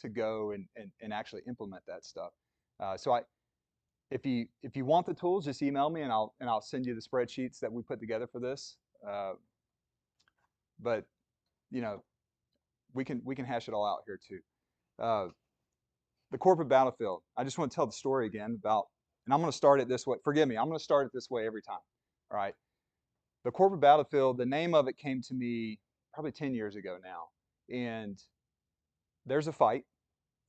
to go and actually implement that stuff. So if you want the tools, just email me and I'll send you the spreadsheets that we put together for this. But you know, we can hash it all out here too. Uh, the corporate battlefield. I just want to tell the story again about, and I'm going to start it this way. Forgive me, I'm going to start it this way every time. All right. The corporate battlefield, the name of it came to me probably 10 years ago now. And there's a fight,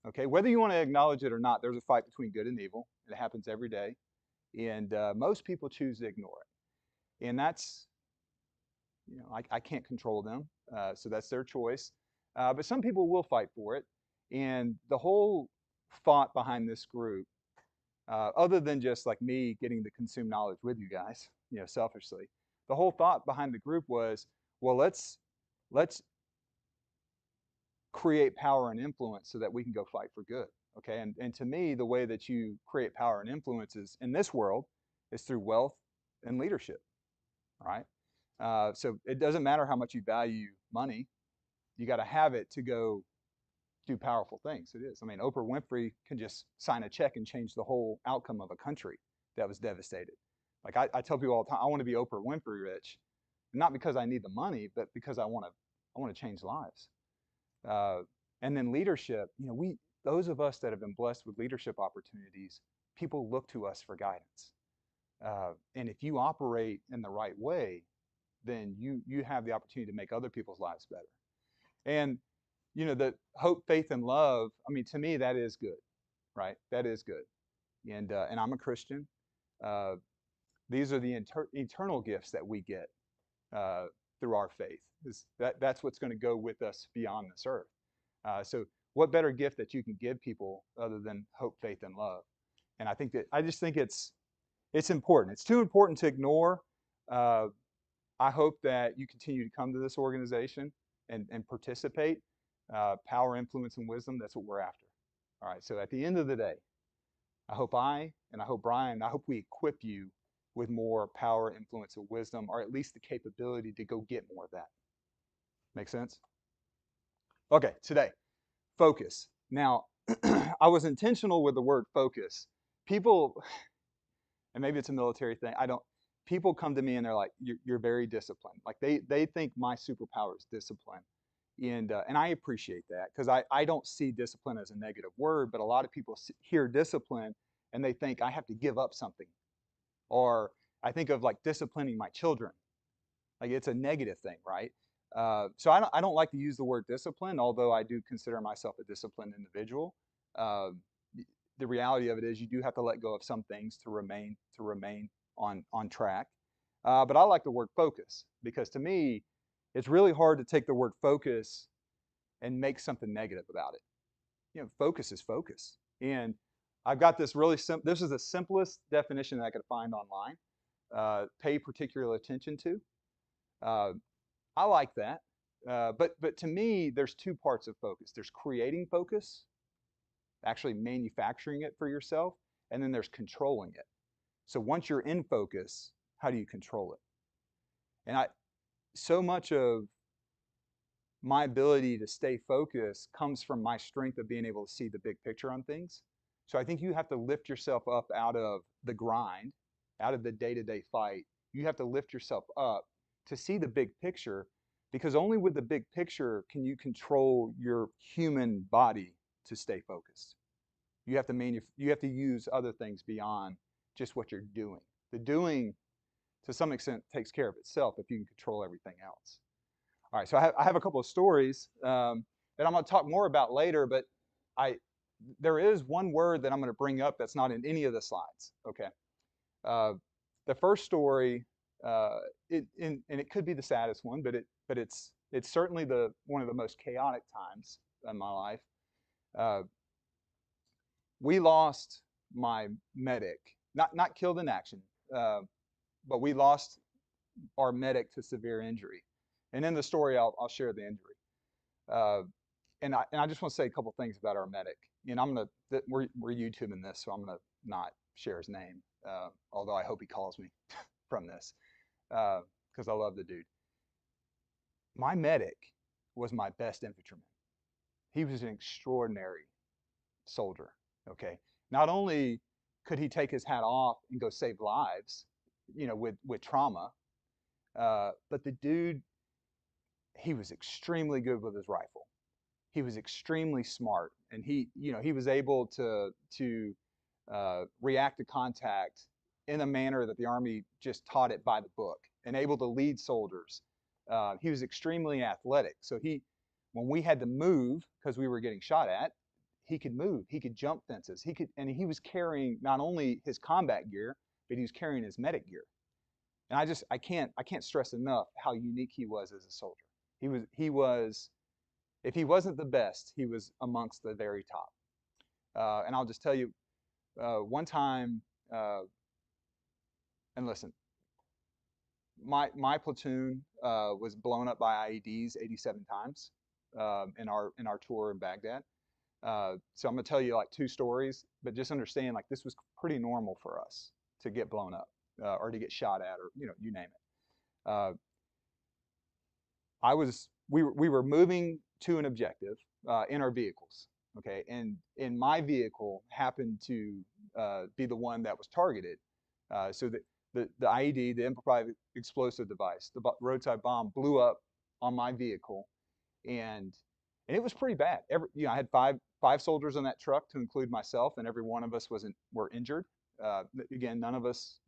okay? Whether you want to acknowledge it or not, there's a fight between good and evil. It happens every day. And most people choose to ignore it. And that's, I can't control them. So that's their choice. But some people will fight for it. And the whole thought behind this group, other than just like me getting to consume knowledge with you guys, selfishly, the whole thought behind the group was, well, let's create power and influence so that we can go fight for good. Okay. And to me, the way that you create power and influence is in this world is through wealth and leadership. All right. So it doesn't matter how much you value money, you got to have it to go do powerful things. It is. I mean, Oprah Winfrey can just sign a check and change the whole outcome of a country that was devastated. Like I tell people all the time, I want to be Oprah Winfrey rich, not because I need the money, but because I want to change lives. And then leadership, those of us that have been blessed with leadership opportunities, people look to us for guidance. And if you operate in the right way, then you have the opportunity to make other people's lives better. And the hope, faith, and love, I mean, to me, that is good, right? That is good. And I'm a Christian. These are the eternal gifts that we get through our faith. That's what's going to go with us beyond this earth. So what better gift that you can give people other than hope, faith, and love? And I just think it's important. It's too important to ignore. I hope that you continue to come to this organization and participate. Power, influence, and wisdom, that's what we're after. All right, so at the end of the day, I hope Brian, I hope we equip you with more power, influence, and wisdom, or at least the capability to go get more of that. Make sense? Okay, today, focus. Now, I was intentional with the word focus. People, and maybe it's a military thing, people come to me and they're like, you're very disciplined. Like they think my superpower is discipline. And I appreciate that because I don't see discipline as a negative word, but a lot of people hear discipline and they think I have to give up something. Or I think of like disciplining my children. Like it's a negative thing, right? So I don't like to use the word discipline, although I do consider myself a disciplined individual. The reality of it is you do have to let go of some things to remain on track. But I like the word focus because to me, it's really hard to take the word focus and make something negative about it. Focus is focus. And I've got this really simple, this is the simplest definition that I could find online. Pay particular attention to. I like that. But to me, there's two parts of focus. There's creating focus, actually manufacturing it for yourself, and then there's controlling it. So once you're in focus, how do you control it? And so much of my ability to stay focused comes from my strength of being able to see the big picture on things. So I think you have to lift yourself up out of the grind, out of the day-to-day fight. You have to lift yourself up to see the big picture, because only with the big picture can you control your human body to stay focused. You have to use other things beyond just what you're doing. The doing, to some extent, takes care of itself if you can control everything else. All right, so I have a couple of stories that I'm going to talk more about later, but there is one word that I'm going to bring up that's not in any of the slides. Okay, the first story, and it could be the saddest one, but it's certainly one of the most chaotic times in my life. We lost my medic, not killed in action, but we lost our medic to severe injury. And in the story, I'll share the injury. And I just want to say a couple things about our medic. And we're YouTubing this, so I'm gonna not share his name, although I hope he calls me from this, because I love the dude. My medic was my best infantryman. He was an extraordinary soldier. Okay, not only could he take his hat off and go save lives, with trauma, but the dude, he was extremely good with his rifle. He was extremely smart, and he was able to react to contact in a manner that the Army just taught it by the book, and able to lead soldiers. He was extremely athletic, so when we had to move because we were getting shot at, he could move. He could jump fences. And he was carrying not only his combat gear, but he was carrying his medic gear. And I can't stress enough how unique he was as a soldier. He was if he wasn't the best, he was amongst the very top. And I'll just tell you, one time, uh, and listen, my platoon was blown up by IEDs 87 times in our tour in Baghdad. So I'm gonna tell you like two stories, but just understand like this was pretty normal for us to get blown up or to get shot at, or you name it. We were moving to an objective in our vehicles, okay, and my vehicle happened to be the one that was targeted. So the IED, the improvised explosive device, the roadside bomb blew up on my vehicle, and and it was pretty bad. I had five soldiers in that truck to include myself, and every one of us were injured. Again, none of us,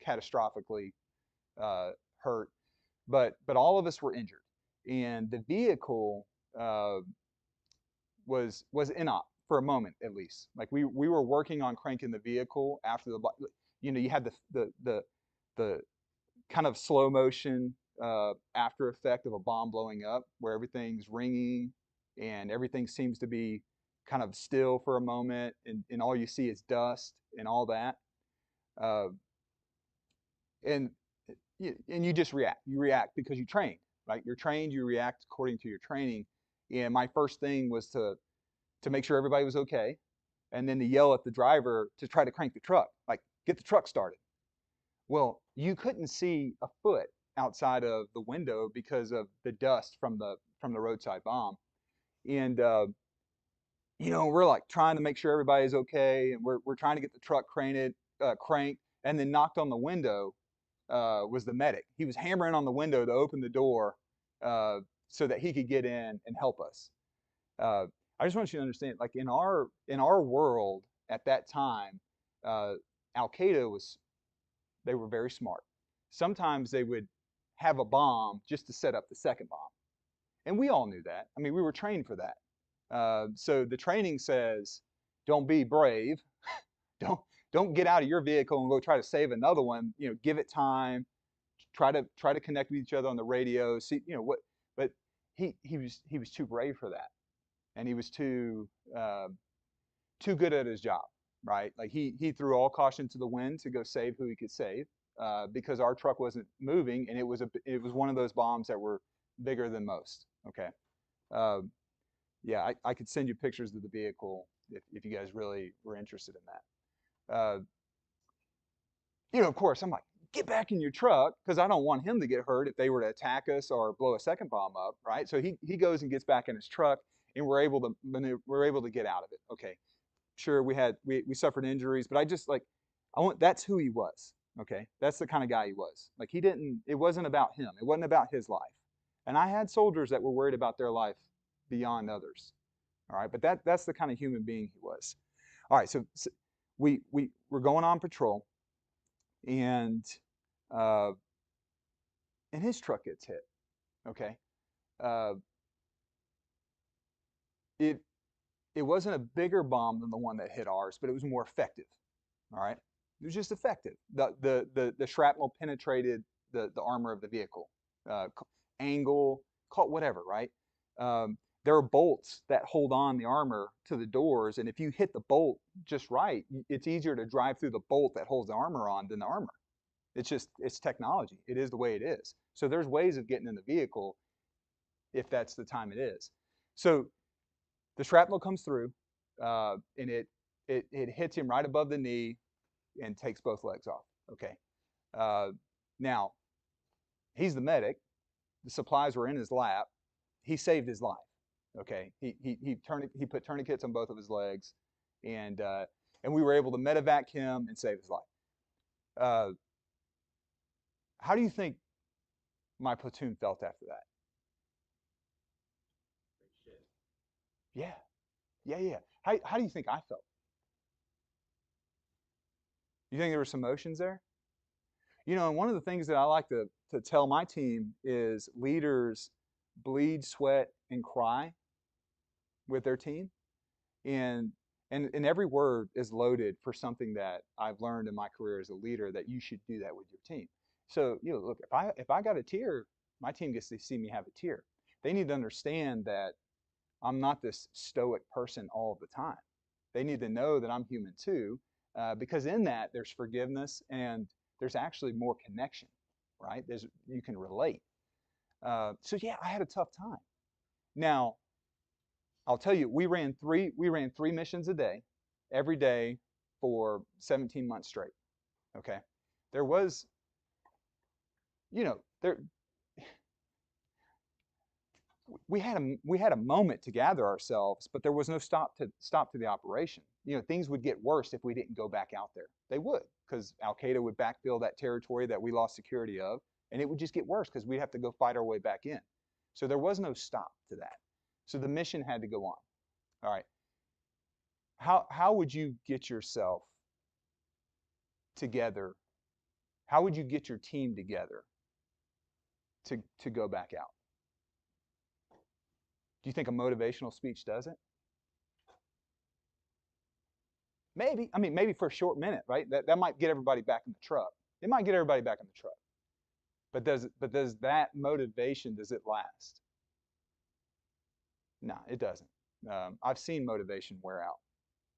catastrophically hurt, but all of us were injured, and the vehicle uh, was in-op for a moment at least. Like we were working on cranking the vehicle after you had the kind of slow motion after effect of a bomb blowing up, where everything's ringing and everything seems to be kind of still for a moment, and all you see is dust and all that. Uh, and and you just react. You react because you trained, right? You're trained. You react according to your training. And my first thing was to make sure everybody was okay, and then to yell at the driver to try to crank the truck, like get the truck started. Well, you couldn't see a foot outside of the window because of the dust from the roadside bomb. And we're like trying to make sure everybody's okay, and we're trying to get the truck cranked, and then knocked on the window was the medic. He was hammering on the window to open the door so that he could get in and help us. Uh, I just want you to understand, like in our world at that time, uh, Al Qaeda they were very smart. Sometimes they would have a bomb just to set up the second bomb, and we all knew that. I mean, we were trained for that. So the training says, don't be brave, don't don't get out of your vehicle and go try to save another one. Give it time. Try to connect with each other on the radio. See, what. But he was too brave for that, and he was uh, too good at his job, right? Like he threw all caution to the wind to go save who he could save, because our truck wasn't moving, and it was one of those bombs that were bigger than most. Okay, uh, yeah, I could send you pictures of the vehicle if you guys really were interested in that. Of course, I'm like, get back in your truck because I don't want him to get hurt if they were to attack us or blow a second bomb up, right? So he goes and gets back in his truck, and we're able to get out of it. Okay, sure, we suffered injuries, but that's who he was. Okay, that's the kind of guy he was. Like it wasn't about him. It wasn't about his life. And I had soldiers that were worried about their life beyond others. All right, but that's the kind of human being he was. All right, so we're going on patrol, and uh, and his truck gets hit. Okay, uh, it it wasn't a bigger bomb than the one that hit ours, but it was more effective. All right, it was just effective. The shrapnel penetrated the armor of the vehicle, angle, call it whatever, right? There are bolts that hold on the armor to the doors, and if you hit the bolt just right, it's easier to drive through the bolt that holds the armor on than the armor. It's technology. It is the way it is. So there's ways of getting in the vehicle if that's the time it is. So the shrapnel comes through, and it hits him right above the knee and takes both legs off. Okay. Uh, Now he's the medic. The supplies were in his lap. He saved his life. Okay, he put tourniquets on both of his legs, and uh, and we were able to medevac him and save his life. Uh, how do you think my platoon felt after that? Yeah, yeah. How do you think I felt? You think there were some emotions there? And one of the things that I like to tell my team is leaders bleed, sweat, and cry with their team. And and every word is loaded for something that I've learned in my career as a leader that you should do that with your team. So, look, if I got a tear, my team gets to see me have a tear. They need to understand that I'm not this stoic person all the time. They need to know that I'm human too, because in that there's forgiveness and there's actually more connection, right? You can relate. So yeah, I had a tough time. Now, I'll tell you, we ran three missions a day, every day for 17 months straight. Okay, there was, there we had a moment to gather ourselves, but there was no stop to the operation. Things would get worse if we didn't go back out there. They would, because Al Qaeda would backfill that territory that we lost security of, and it would just get worse because we'd have to go fight our way back in. So there was no stop to that. So the mission had to go on. All right. How would you get yourself together? How would you get your team together to go back out? Do you think a motivational speech does it? Maybe. I mean, maybe for a short minute, right? That might get everybody back in the truck. It might get everybody back in the truck. But does that motivation, does it last? No, it doesn't. I've seen motivation wear out.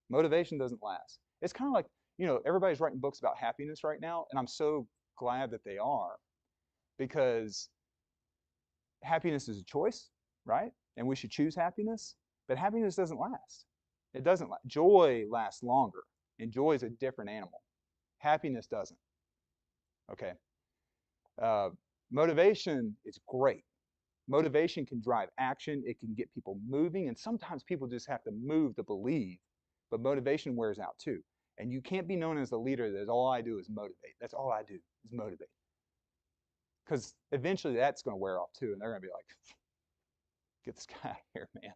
Motivation doesn't last. It's kind of like, everybody's writing books about happiness right now, and I'm so glad that they are, because happiness is a choice, right? And we should choose happiness, but happiness doesn't last. It doesn't last. Joy lasts longer, and joy is a different animal. Happiness doesn't. Okay. Uh, Motivation is great. Motivation can drive action. It can get people moving, and sometimes people just have to move to believe. But motivation wears out too. And you can't be known as a leader that all I do is motivate. That's all I do is motivate. Because eventually that's going to wear off too, and they're going to be like, "Get this guy out of here, man,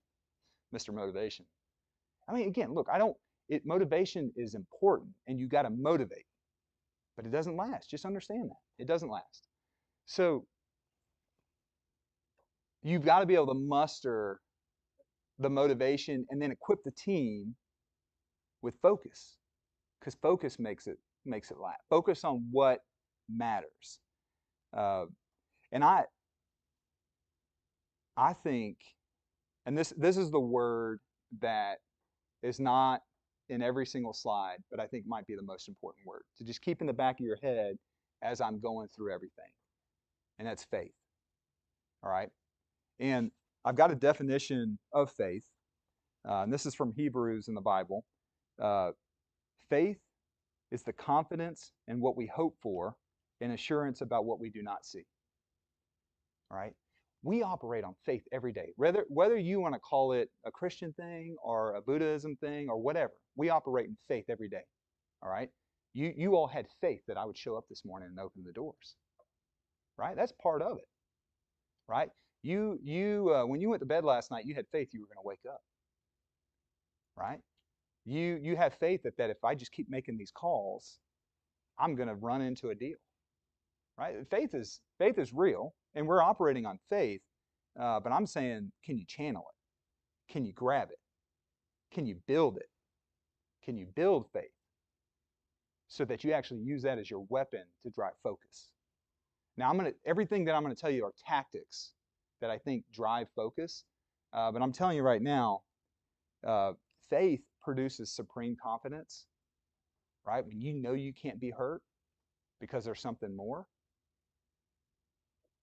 Mr. Motivation." I mean, again, look, I don't. Motivation is important, and you got to motivate, but it doesn't last. Just understand that it doesn't last. So you've got to be able to muster the motivation and then equip the team with focus, because focus makes it last. Focus on what matters. Uh, and I think, and this is the word that is not in every single slide, but I think might be the most important word to just keep in the back of your head as I'm going through everything, and that's faith. All right, and I've got a definition of faith, and this is from Hebrews in the Bible. Uh, Faith is the confidence in what we hope for and assurance about what we do not see. All right? We operate on faith every day. Whether you want to call it a Christian thing or a Buddhism thing or whatever, we operate in faith every day. All right? You all had faith that I would show up this morning and open the doors. Right? That's part of it. Right? You when you went to bed last night, you had faith you were going to wake up. Right? You have faith that if I just keep making these calls, I'm going to run into a deal. Right? Faith is real, and we're operating on faith. But I'm saying, can you channel it? Can you grab it? Can you build it? Can you build faith so that you actually use that as your weapon to drive focus? Now, everything that I'm going to tell you are tactics that I think drive focus. But I'm telling you right now, faith produces supreme confidence. Right? When you know you can't be hurt because there's something more.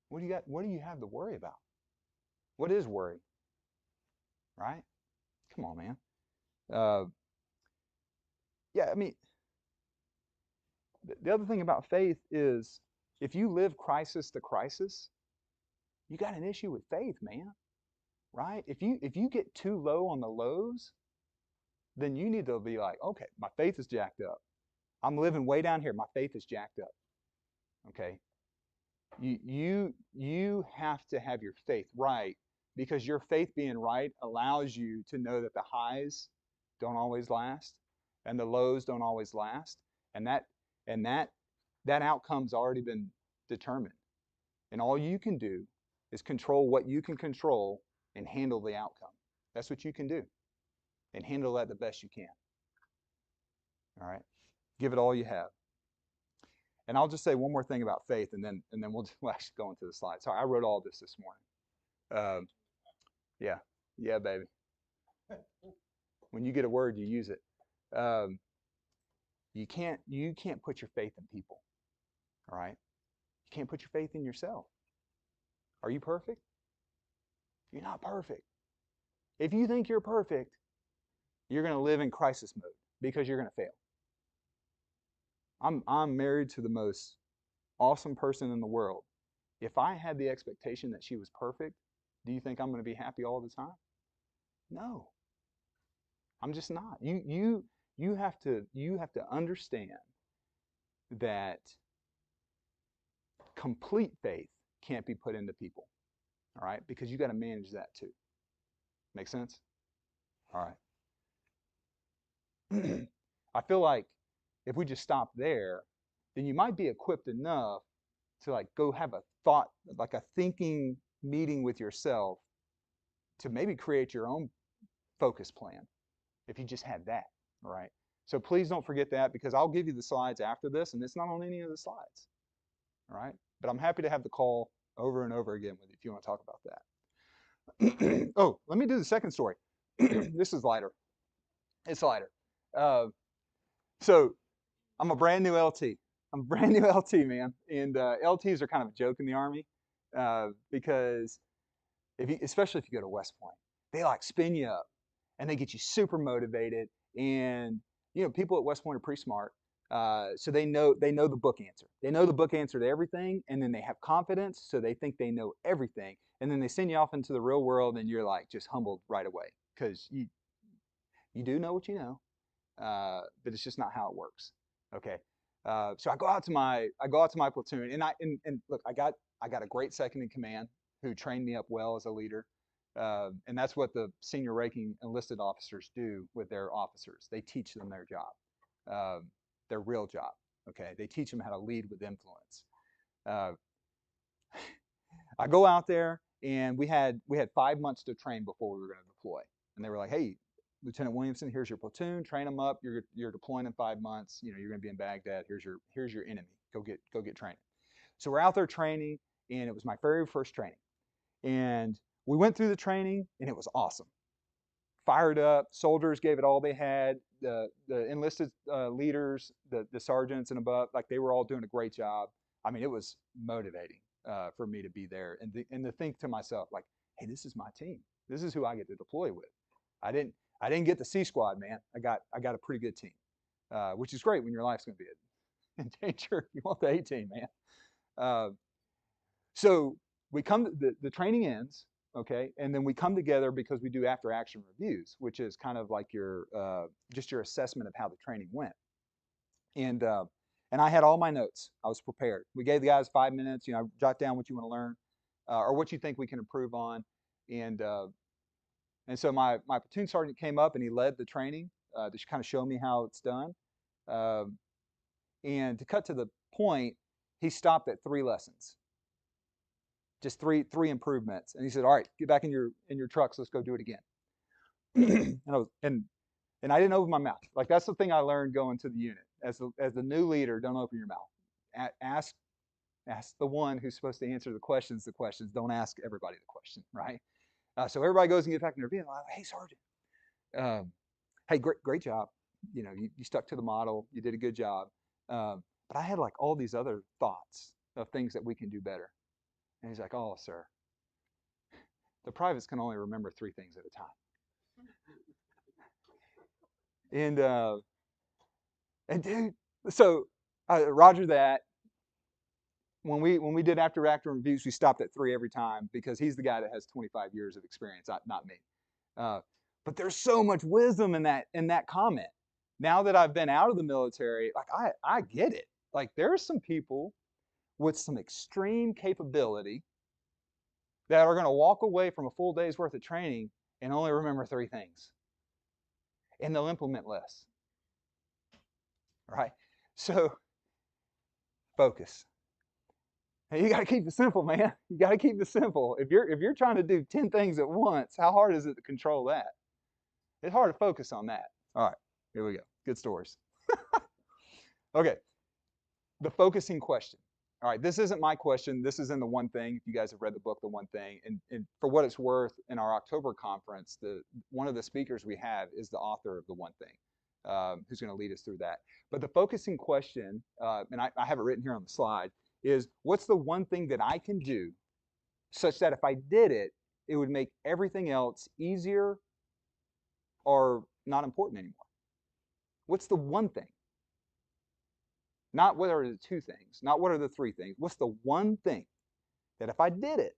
What do you got? What do you have to worry about? What is worry? Right? Come on, man. Uh, yeah, I mean, the other thing about faith is if you live crisis to crisis, you got an issue with faith, man. right? If you get too low on the lows, then you need to be like, okay, my faith is jacked up. I'm living way down here. My faith is jacked up. Okay. You have to have your faith right, because your faith being right allows you to know that the highs don't always last and the lows don't always last. And that outcome's already been determined. And all you can do is control what you can control and handle the outcome. That's what you can do, and handle that the best you can. All right. Give it all you have. And I'll just say one more thing about faith, and then we'll actually go into the slides. Sorry, I wrote all this morning. Yeah, yeah, baby. When you get a word, you use it. Um, you can't put your faith in people. All right. You can't put your faith in yourself. Are you perfect? You're not perfect. If you think you're perfect, you're going to live in crisis mode because you're going to fail. I'm married to the most awesome person in the world. If I had the expectation that she was perfect, do you think I'm going to be happy all the time? No, I'm just not. You have to understand that complete faith can't be put into people. All right, because you got to manage that too. Make sense? All right. I feel like if we just stop there, then you might be equipped enough to like go have a thought, like a thinking meeting with yourself to maybe create your own focus plan if you just had that, all right? So please don't forget that, because I'll give you the slides after this, and it's not on any of the slides, all right? But I'm happy to have the call over and over again with you if you want to talk about that. Oh, let me do the second story. This is lighter. It's lighter. Uh, so I'm a brand new LT. I'm a brand new LT, man. And LTs are kind of a joke in the Army, because especially if you go to West Point, they like spin you up and they get you super motivated. And people at West Point are pretty smart, so they know the book answer. They know the book answer to everything, and then they have confidence, so they think they know everything. And then they send you off into the real world, and you're like just humbled right away because you do know what you know, but it's just not how it works. Okay. So I go out to my platoon, and look, I got a great second in command who trained me up well as a leader, and that's what the senior ranking enlisted officers do with their officers. They teach them their job, their real job. Okay, they teach them how to lead with influence. Uh, I go out there, and we had 5 months to train before we were going to deploy, and they were like, "Hey, Lieutenant Williamson, here's your platoon. Train them up. You're deploying in 5 months. You're going to be in Baghdad. Here's your enemy. Go get training." So we're out there training, and it was my very first training, and we went through the training, and it was awesome. Fired up. Soldiers gave it all they had. The enlisted leaders, the sergeants and above, like they were all doing a great job. I mean, it was motivating for me to be there and to think to myself like, hey, this is my team. This is who I get to deploy with. I didn't get the C squad, man. I got a pretty good team, which is great when your life's going to be in danger. You want the A team, man. Uh, so we come. The training ends, okay, and then we come together because we do after action reviews, which is kind of like your just your assessment of how the training went. And I had all my notes. I was prepared. We gave the guys 5 minutes. Jot down what you want to learn, or what you think we can improve on, and so my platoon sergeant came up and he led the training to kind of show me how it's done. Um, and to cut to the point, he stopped at 3 lessons, just three improvements. And he said, "All right, get back in your trucks. Let's go do it again." And I didn't open my mouth. Like that's the thing I learned going to the unit. As the new leader, don't open your mouth. Ask the one who's supposed to answer the questions. The questions. Don't ask everybody the question, right? So everybody goes and gets back in their vehicle. I'm like, "Hey, Sergeant, hey, great job. You stuck to the model. You did a good job. But I had like all these other thoughts of things that we can do better." And he's like, "Oh, sir, the privates can only remember 3 things at a time." And dude, so Roger that. when we did after reviews, we stopped at 3 every time because he's the guy that has 25 years of experience, not me. But there's so much wisdom in that comment. Now that I've been out of the military, like I get it. Like there are some people with some extreme capability that are going to walk away from a full day's worth of training and only remember 3 things, and they'll implement less. Right? So focus. You got to keep it simple, man. You got to keep it simple. If you're trying to do 10 things at once, how hard is it to control that? It's hard to focus on that. All right, here we go. Good stories. Okay, the focusing question. All right, this isn't my question. This is in The One Thing. If you guys have read the book, The One Thing, and for what it's worth, in our October conference, one of the speakers we have is the author of The One Thing, who's going to lead us through that. But the focusing question, and I have it written here on the slide, is what's the one thing that I can do such that if I did it, it would make everything else easier or not important anymore? What's the one thing? Not what are the 2 things, not what are the 3 things. What's the one thing that if I did it,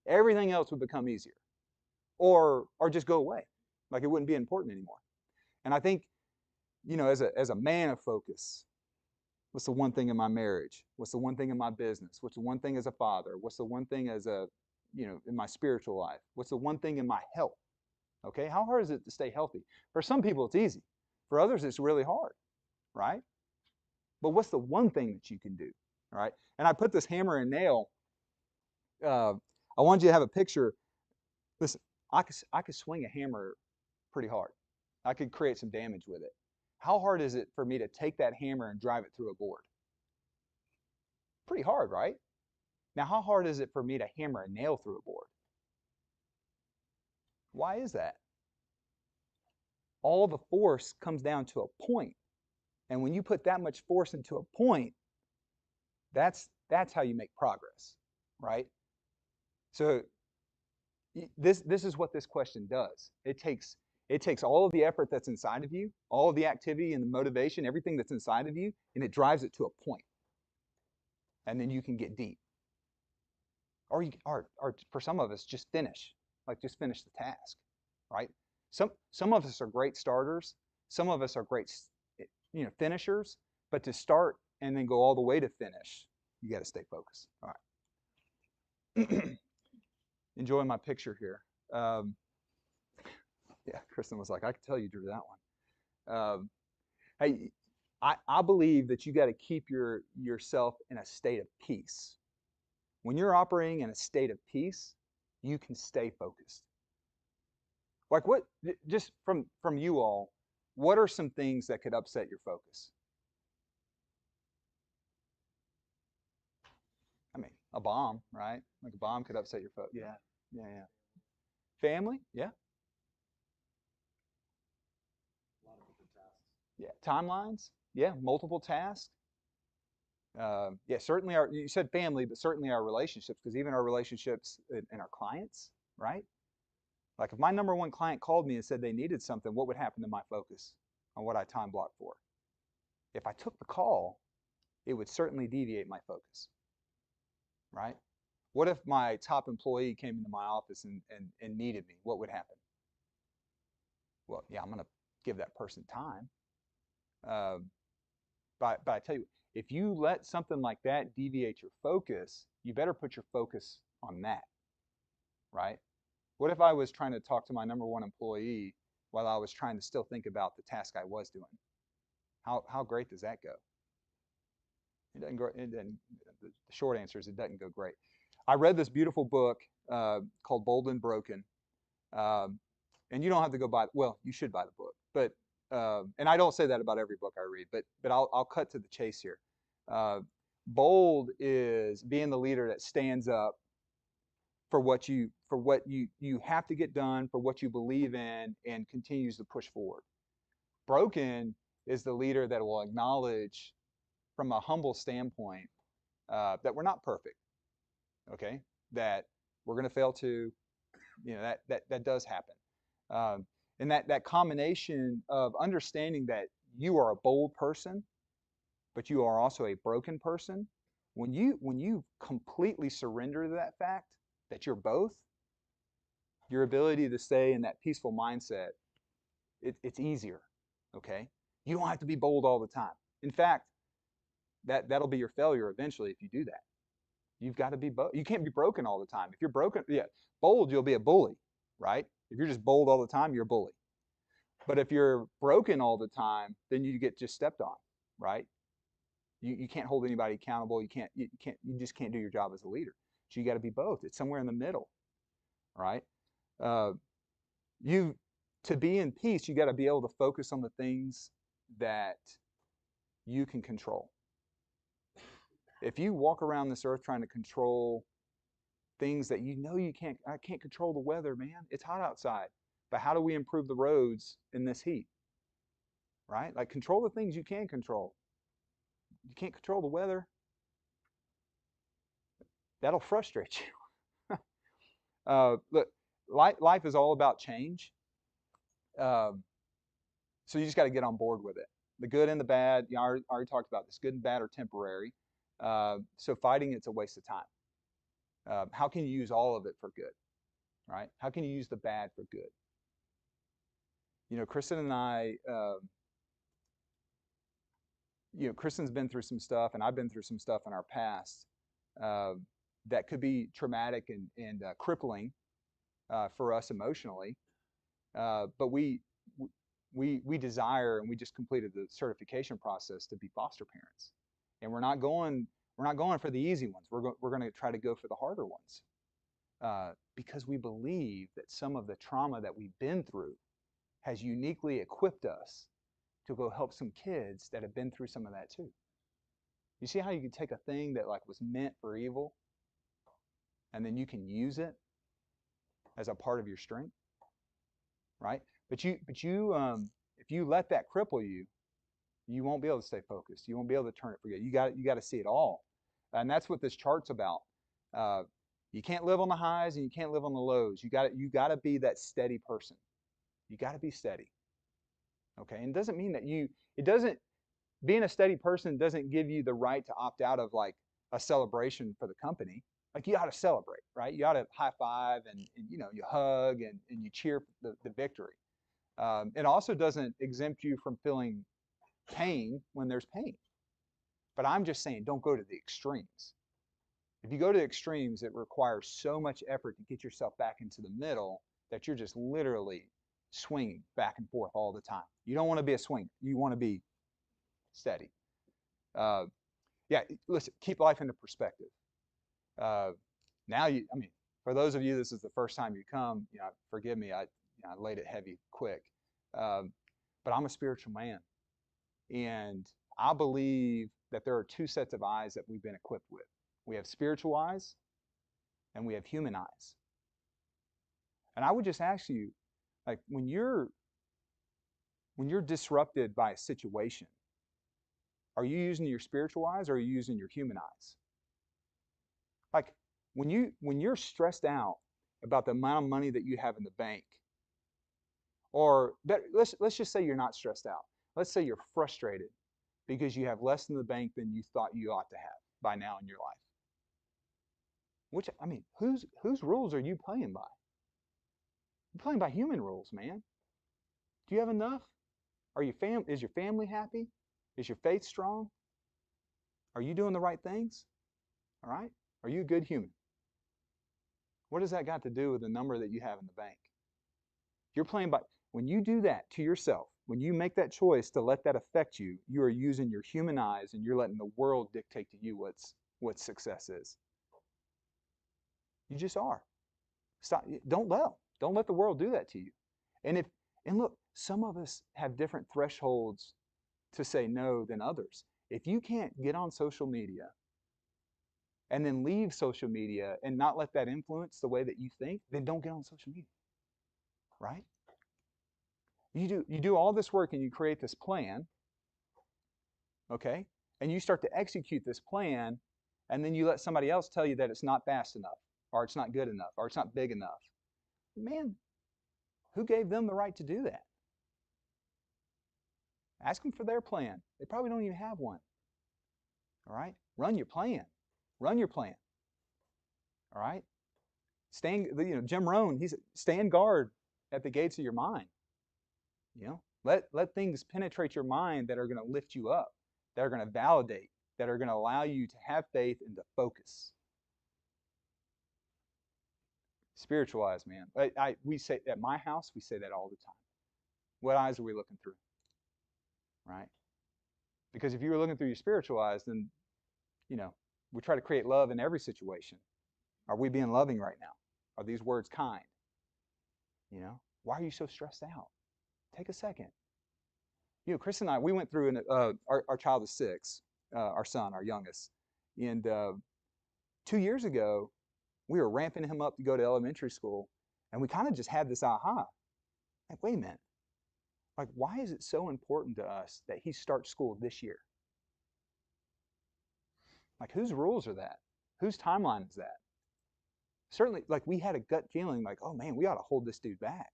everything else would become easier or just go away, like it wouldn't be important anymore? And I think, as a man of focus, what's the one thing in my marriage? What's the one thing in my business? What's the one thing as a father? What's the one thing as in my spiritual life? What's the one thing in my health? Okay, how hard is it to stay healthy? For some people, it's easy. For others, it's really hard, right? But what's the one thing that you can do, right? And I put this hammer and nail. I wanted you to have a picture. Listen, I could swing a hammer pretty hard. I could create some damage with it. How hard is it for me to take that hammer and drive it through a board? Pretty hard, right? Now, how hard is it for me to hammer a nail through a board? Why is that? All the force comes down to a point. And when you put that much force into a point, that's how you make progress, right? So this is what this question does. It takes all of the effort that's inside of you, all of the activity and the motivation, everything that's inside of you, and it drives it to a point. And then you can get deep. Or for some of us, just finish the task, right? Some of us are great starters. Some of us are great finishers, but to start and then go all the way to finish, you got to stay focused. All right. Enjoying my picture here. Yeah, Kristen was like, I could tell you drew that one. Hey, I believe that you got to keep yourself in a state of peace. When you're operating in a state of peace, you can stay focused. Like what, just from you all, what are some things that could upset your focus? I mean, a bomb, right? Like a bomb could upset your focus. Yeah, yeah, yeah. Family, yeah. A lot of different tasks. Yeah, timelines, yeah, multiple tasks. Yeah, certainly you said family, but certainly our relationships, because even our relationships and our clients, right? Like if my number 1 client called me and said they needed something, what would happen to my focus on what I time blocked for? If I took the call, it would certainly deviate my focus, right? What if my top employee came into my office and needed me? What would happen? Well, yeah, I'm going to give that person time. But I tell you, if you let something like that deviate your focus, you better put your focus on that, right? What if I was trying to talk to my number 1 employee while I was trying to still think about the task I was doing? How great does that go? It doesn't go. The short answer is it doesn't go great. I read this beautiful book called Bold and Broken, and you don't have to go buy. Well, you should buy the book, but and I don't say that about every book I read, but I'll cut to the chase here. Bold is being the leader that stands up for what you have to get done, for what you believe in, and continues to push forward. Broken is the leader that will acknowledge from a humble standpoint that we're not perfect, okay? That we're going to fail too. That does happen. And that combination of understanding that you are a bold person, but you are also a broken person. When you completely surrender to that fact that you're both, your ability to stay in that peaceful mindset, it's easier. Okay, you don't have to be bold all the time. In fact, that'll be your failure eventually if you do that. You've got to be you can't be broken all the time. If you're broken, yeah, bold, you'll be a bully, right? If you're just bold all the time, you're a bully. But if you're broken all the time, then you get just stepped on, right? You can't hold anybody accountable. You just can't do your job as a leader. So you got to be both. It's somewhere in the middle, right? Uh, you to be in peace, you got to be able to focus on the things that you can control. If you walk around this earth trying to control things that you know you can't, I can't control the weather, man. It's hot outside. But how do we improve the roads in this heat? Right? Like control the things you can control. You can't control the weather. That'll frustrate you. Look, life is all about change. So you just got to get on board with it. The good and the bad, I already talked about this. Good and bad are temporary. So fighting it's a waste of time. How can you use all of it for good? Right? How can you use the bad for good? Kristen and I, Kristen's been through some stuff, and I've been through some stuff in our past uh, that could be traumatic and crippling for us emotionally. But we desire, and we just completed the certification process to be foster parents, and we're not going for the easy ones. We're going to try to go for the harder ones because we believe that some of the trauma that we've been through has uniquely equipped us to go help some kids that have been through some of that too. You see how you can take a thing that like was meant for evil, and then you can use it as a part of your strength, right? But if you let that cripple you, you won't be able to stay focused. You won't be able to turn it for good. You got to see it all, and that's what this chart's about. Uh, you can't live on the highs and you can't live on the lows. You got to be that steady person. You got to be steady. Okay, and it doesn't mean that it doesn't, being a steady person doesn't give you the right to opt out of like a celebration for the company. Like you ought to celebrate, right? You ought to high five and you hug and you cheer the victory. It also doesn't exempt you from feeling pain when there's pain. But I'm just saying, don't go to the extremes. If you go to the extremes, it requires so much effort to get yourself back into the middle that you're just literally swinging back and forth all the time. You don't want to be a swinger. You want to be steady. Uh, yeah, listen, keep life into perspective. Uh, for those of you, this is the first time you come, forgive me, I laid it heavy quick. But I'm a spiritual man. And I believe that there are two sets of eyes that we've been equipped with. We have spiritual eyes and we have human eyes. And I would just ask you, like when you're disrupted by a situation, are you using your spiritual eyes or are you using your human eyes? Like when you're stressed out about the amount of money that you have in the bank, or let's just say you're not stressed out. Let's say you're frustrated because you have less in the bank than you thought you ought to have by now in your life. Whose rules are you playing by? You're playing by human rules, man. Do you have enough? Is your family happy? Is your faith strong? Are you doing the right things? All right? Are you a good human? What does that got to do with the number that you have in the bank? You're playing by, when you do that to yourself, when you make that choice to let that affect you, you are using your human eyes and you're letting the world dictate to you what success is. You just are. Stop. Don't let the world do that to you. And look, some of us have different thresholds to say no than others. If you can't get on social media and then leave social media and not let that influence the way that you think, then don't get on social media. Right? You do all this work and you create this plan, okay? And you start to execute this plan, and then you let somebody else tell you that it's not fast enough, or it's not good enough, or it's not big enough. Man, who gave them the right to do that? Ask them for their plan. They probably don't even have one. All right? Run your plan. Run your plan. All right? Jim Rohn, he's stand guard at the gates of your mind. Let things penetrate your mind that are going to lift you up, that are going to validate, that are going to allow you to have faith and to focus. Spiritualize, man. We say at my house, we say that all the time. What eyes are we looking through? Right? Because if you were looking through your spiritual eyes, then, we try to create love in every situation. Are we being loving right now? Are these words kind? Why are you so stressed out? Take a second. Chris and I, we went through, our child is 6, our son, our youngest. And 2 years ago, we were ramping him up to go to elementary school, and we kind of just had this aha. Like, wait a minute. Like, why is it so important to us that he starts school this year? Like, whose rules are that? Whose timeline is that? Certainly, like, we had a gut feeling like, oh man, we ought to hold this dude back.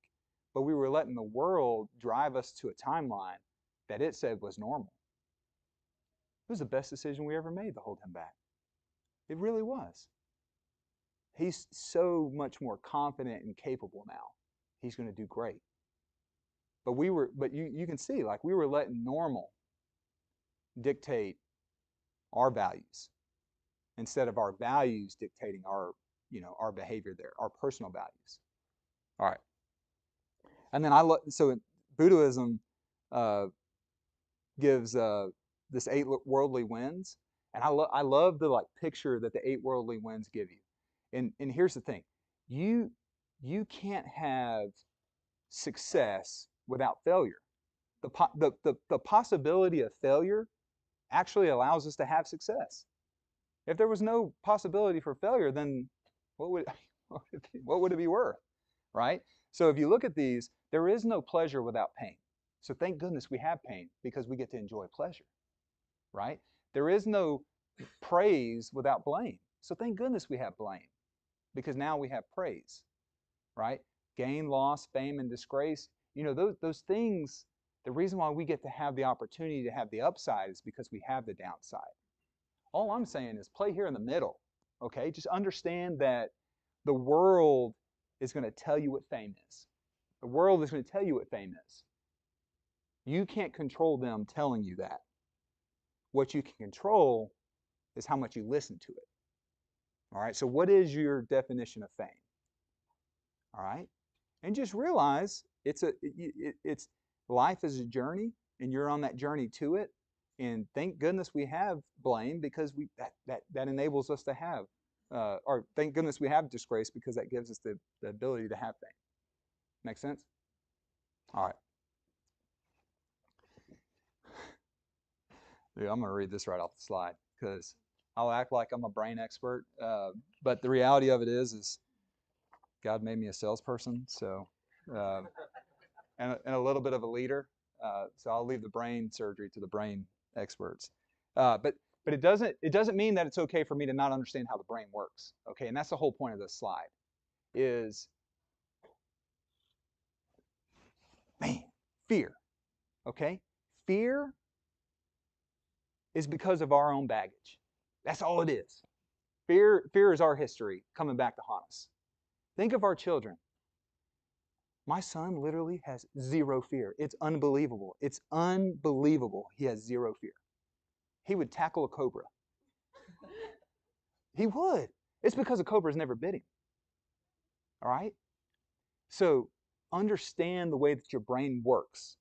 But we were letting the world drive us to a timeline that it said was normal. It was the best decision we ever made to hold him back. It really was. He's so much more confident and capable now. He's going to do great. But you can see, like, we were letting normal dictate our values instead of our values dictating our behavior there, our personal values. All right. And then so Buddhism gives this 8 worldly winds, and I love the picture that the 8 worldly winds give you. And here's the thing, you can't have success without failure. The possibility of failure actually allows us to have success. If there was no possibility for failure, then what would it be worth, right? So if you look at these, there is no pleasure without pain. So thank goodness we have pain, because we get to enjoy pleasure, right? There is no praise without blame. So thank goodness we have blame, because now we have praise, right? Gain, loss, fame, and disgrace. Those things, the reason why we get to have the opportunity to have the upside is because we have the downside. All I'm saying is play here in the middle, okay? Just understand that the world is going to tell you what fame is. The world is going to tell you what fame is. You can't control them telling you that. What you can control is how much you listen to it. All right, so what is your definition of fame? All right, and just realize it's life is a journey, and you're on that journey to it. And thank goodness we have blame, because that enables us to have, or thank goodness we have disgrace, because that gives us the ability to have fame. Make sense? All right. Dude, I'm going to read this right off the slide, because I'll act like I'm a brain expert, but the reality of it is God made me a salesperson, so and a little bit of a leader. So I'll leave the brain surgery to the brain experts. But it doesn't mean that it's okay for me to not understand how the brain works. Okay, and that's the whole point of this slide. Is fear. Okay, fear is because of our own baggage. That's all it is. Fear is our history coming back to haunt us. Think of our children. My son literally has zero fear. It's unbelievable. It's unbelievable. He has zero fear. He would tackle a cobra. He would. It's because a cobra's never bit him. All right? So understand the way that your brain works.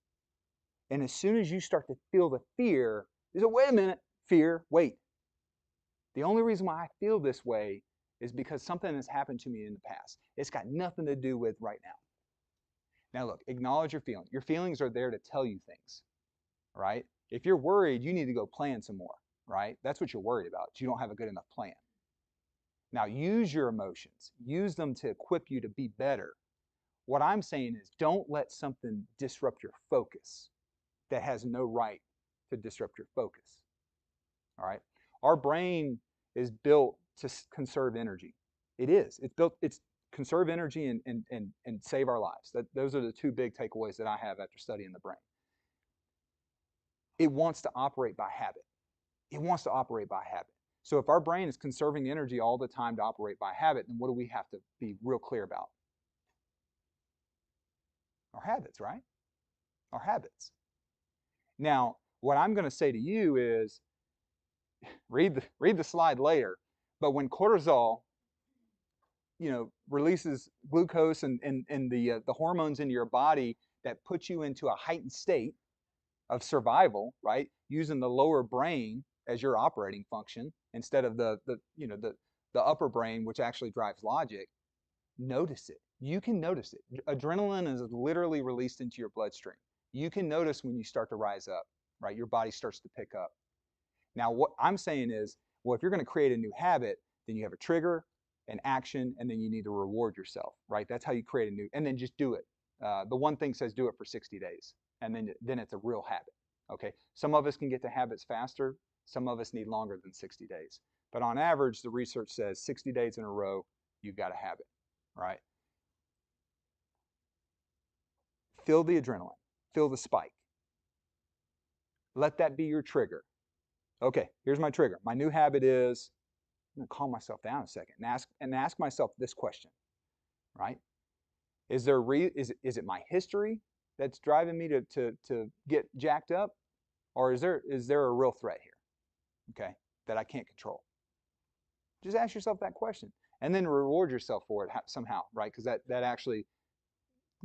And as soon as you start to feel the fear, you say, wait a minute, fear, wait. The only reason why I feel this way is because something has happened to me in the past. It's got nothing to do with right now. Now look, acknowledge your feelings. Your feelings are there to tell you things, right? If you're worried, you need to go plan some more, right? That's what you're worried about. You don't have a good enough plan. Now use your emotions. Use them to equip you to be better. What I'm saying is don't let something disrupt your focus that has no right to disrupt your focus, all right? Our brain is built to conserve energy. It is. It's conserve energy and save our lives. Those are the two big takeaways that I have after studying the brain. It wants to operate by habit. It wants to operate by habit. So if our brain is conserving energy all the time to operate by habit, then what do we have to be real clear about? Our habits, right? Our habits. Now, what I'm going to say to you is read the slide later, but when cortisol, releases glucose and the hormones into your body that put you into a heightened state of survival, right? Using the lower brain as your operating function instead of the upper brain, which actually drives logic. Notice it. You can notice it. Adrenaline is literally released into your bloodstream. You can notice when you start to rise up, right? Your body starts to pick up. Now, what I'm saying is, well, if you're going to create a new habit, then you have a trigger, an action, and then you need to reward yourself, right? That's how you create a new, and then just do it. The one thing says do it for 60 days, and then it's a real habit, okay? Some of us can get to habits faster. Some of us need longer than 60 days. But on average, the research says 60 days in a row, you've got a habit, right? Feel the adrenaline, feel the spike. Let that be your trigger. Okay, here's my trigger. My new habit is, I'm gonna calm myself down a second and ask myself this question, right? Is it my history that's driving me to get jacked up, or is there a real threat here, okay, that I can't control? Just ask yourself that question, and then reward yourself for it somehow, right? Because that actually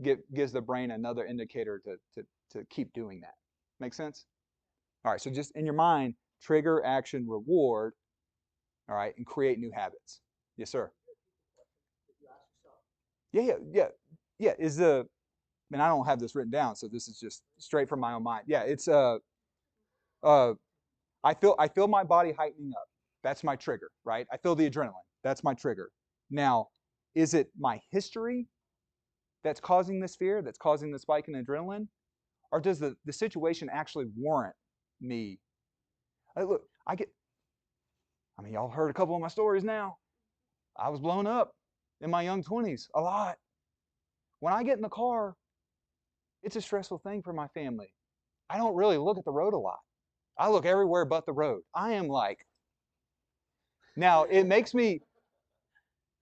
gives the brain another indicator to keep doing that. Make sense? All right. So just in your mind, trigger, action, reward. All right, and create new habits. Yes, sir. Yeah. And I don't have this written down, so this is just straight from my own mind. Yeah, it's uh I feel my body heightening up. That's my trigger, right? I feel the adrenaline. That's my trigger. Now, is it my history that's causing this fear, that's causing the spike in adrenaline? Or does the situation actually warrant me? Look, y'all heard a couple of my stories now. I was blown up in my young 20s a lot. When I get in the car, it's a stressful thing for my family. I don't really look at the road a lot. I look everywhere but the road. I am like, now it makes me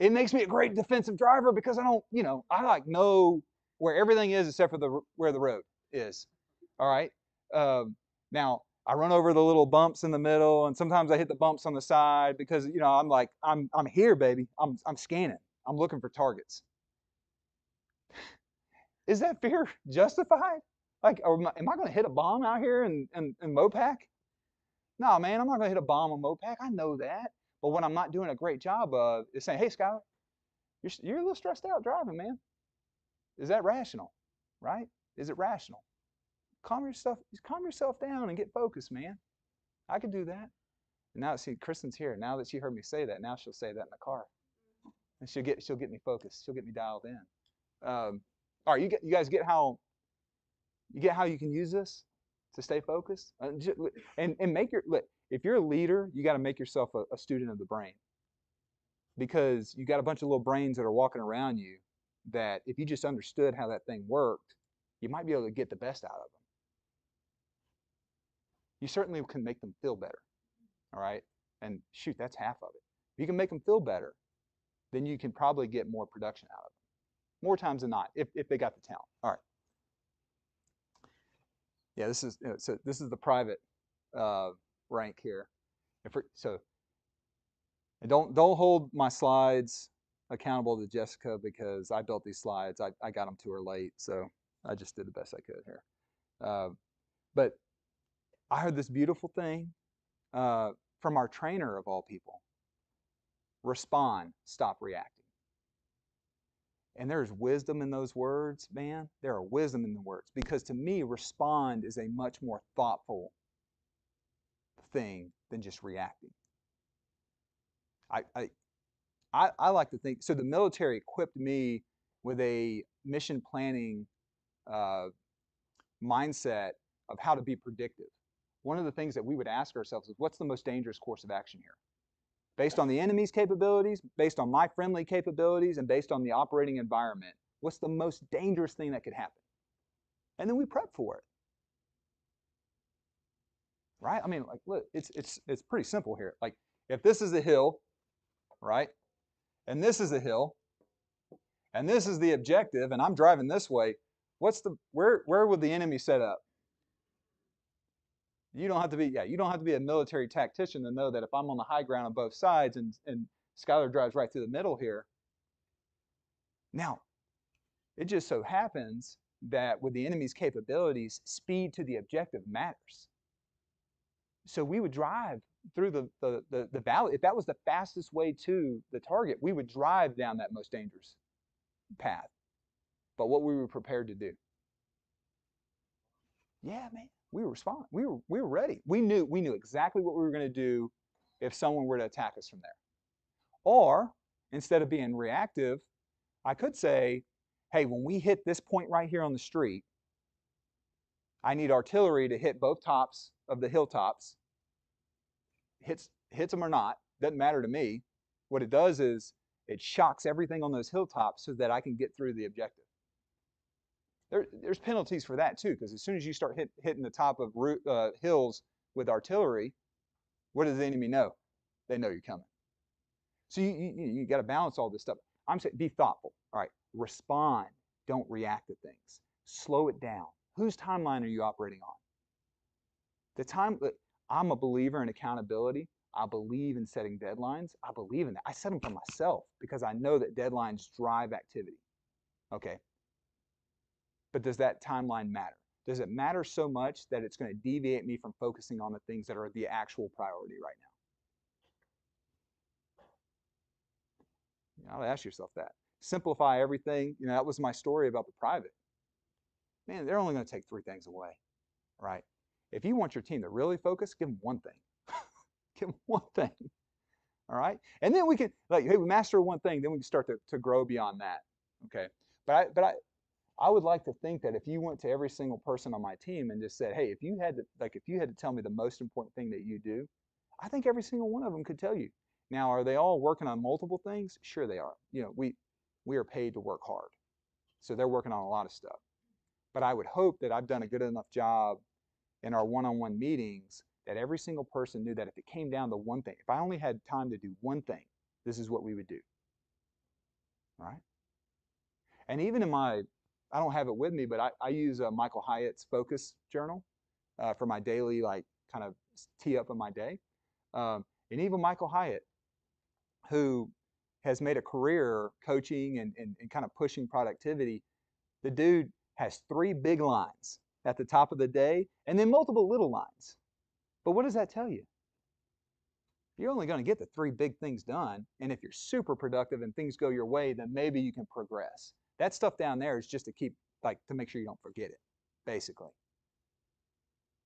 a great defensive driver because I don't, I like know where everything is except for where the road is. All right. Now I run over the little bumps in the middle, and sometimes I hit the bumps on the side because I'm like I'm here, baby. I'm scanning. I'm looking for targets. Is that fear justified? Like, am I going to hit a bomb out here in Mopac? No, man, I'm not going to hit a bomb on Mopac. I know that. But what I'm not doing a great job of is saying, hey, Schuyler, you're a little stressed out driving, man. Is that rational? Right? Is it rational? Calm yourself down and get focused, man. I could do that. And now, see, Kristen's here. Now that she heard me say that, now she'll say that in the car, and she'll get me focused. She'll get me dialed in. All right, you guys get how you can use this to stay focused, and if you're a leader, you got to make yourself a student of the brain, because you got a bunch of little brains that are walking around you that if you just understood how that thing worked, you might be able to get the best out of them. You certainly can make them feel better, all right? And shoot, that's half of it. If you can make them feel better, then you can probably get more production out of them, more times than not, if they got the talent. All right. Yeah, this is the private rank here. And don't hold my slides accountable to Jessica because I built these slides. I got them to her late, so I just did the best I could here. But I heard this beautiful thing from our trainer of all people. Respond, stop reacting. And there's wisdom in those words, man. There are wisdom in the words, because to me, respond is a much more thoughtful thing than just reacting. I like to think, so the military equipped me with a mission planning mindset of how to be predictive. One of the things that we would ask ourselves is, what's the most dangerous course of action here? Based on the enemy's capabilities, based on my friendly capabilities, and based on the operating environment, what's the most dangerous thing that could happen? And then we prep for it. Right? I mean, like, look, it's pretty simple here. Like, If this is a hill, right, and this is a hill, and this is the objective, and I'm driving this way, where would the enemy set up? You don't have to be, yeah, you don't have to be a military tactician to know that if I'm on the high ground on both sides and Schuyler drives right through the middle here. Now, it just so happens that with the enemy's capabilities, speed to the objective matters. So we would drive through the valley. If that was the fastest way to the target, we would drive down that most dangerous path. But what we were prepared to do. Yeah, man, we were responding. We were ready. We knew exactly what we were going to do if someone were to attack us from there. Or instead of being reactive, I could say, hey, when we hit this point right here on the street, I need artillery to hit both tops of the hilltops. Hits them or not, doesn't matter to me. What it does is it shocks everything on those hilltops so that I can get through the objective. There's penalties for that too, because as soon as you start hitting the top of hills with artillery, what does the enemy know? They know you're coming. So you got to balance all this stuff. I'm saying be thoughtful. All right, respond. Don't react to things. Slow it down. Whose timeline are you operating on? I'm a believer in accountability. I believe in setting deadlines. I believe in that. I set them for myself because I know that deadlines drive activity. Okay. But does that timeline matter? Does it matter so much that it's going to deviate me from focusing on the things that are the actual priority right now? You know, ask yourself that. Simplify everything. You know, that was my story about the private. Man, they're only going to take 3 things away, right? If you want your team to really focus, give them one thing. Give them one thing. All right? And then we can, like, hey, we master one thing, then we can start to grow beyond that. Okay? But I would like to think that if you went to every single person on my team and just said, hey, if you had to tell me the most important thing that you do, I think every single one of them could tell you. Now, are they all working on multiple things? Sure they are. You know, we are paid to work hard. So they're working on a lot of stuff. But I would hope that I've done a good enough job in our one-on-one meetings that every single person knew that if it came down to one thing, if I only had time to do one thing, this is what we would do. All right? And even in I don't have it with me, but I use Michael Hyatt's Focus Journal for my daily, like, kind of tee up of my day. And even Michael Hyatt, who has made a career coaching and kind of pushing productivity, the dude has 3 big lines at the top of the day and then multiple little lines. But what does that tell you? You're only going to get the 3 big things done, and if you're super productive and things go your way, then maybe you can progress. That stuff down there is just to keep, like, to make sure you don't forget it, basically.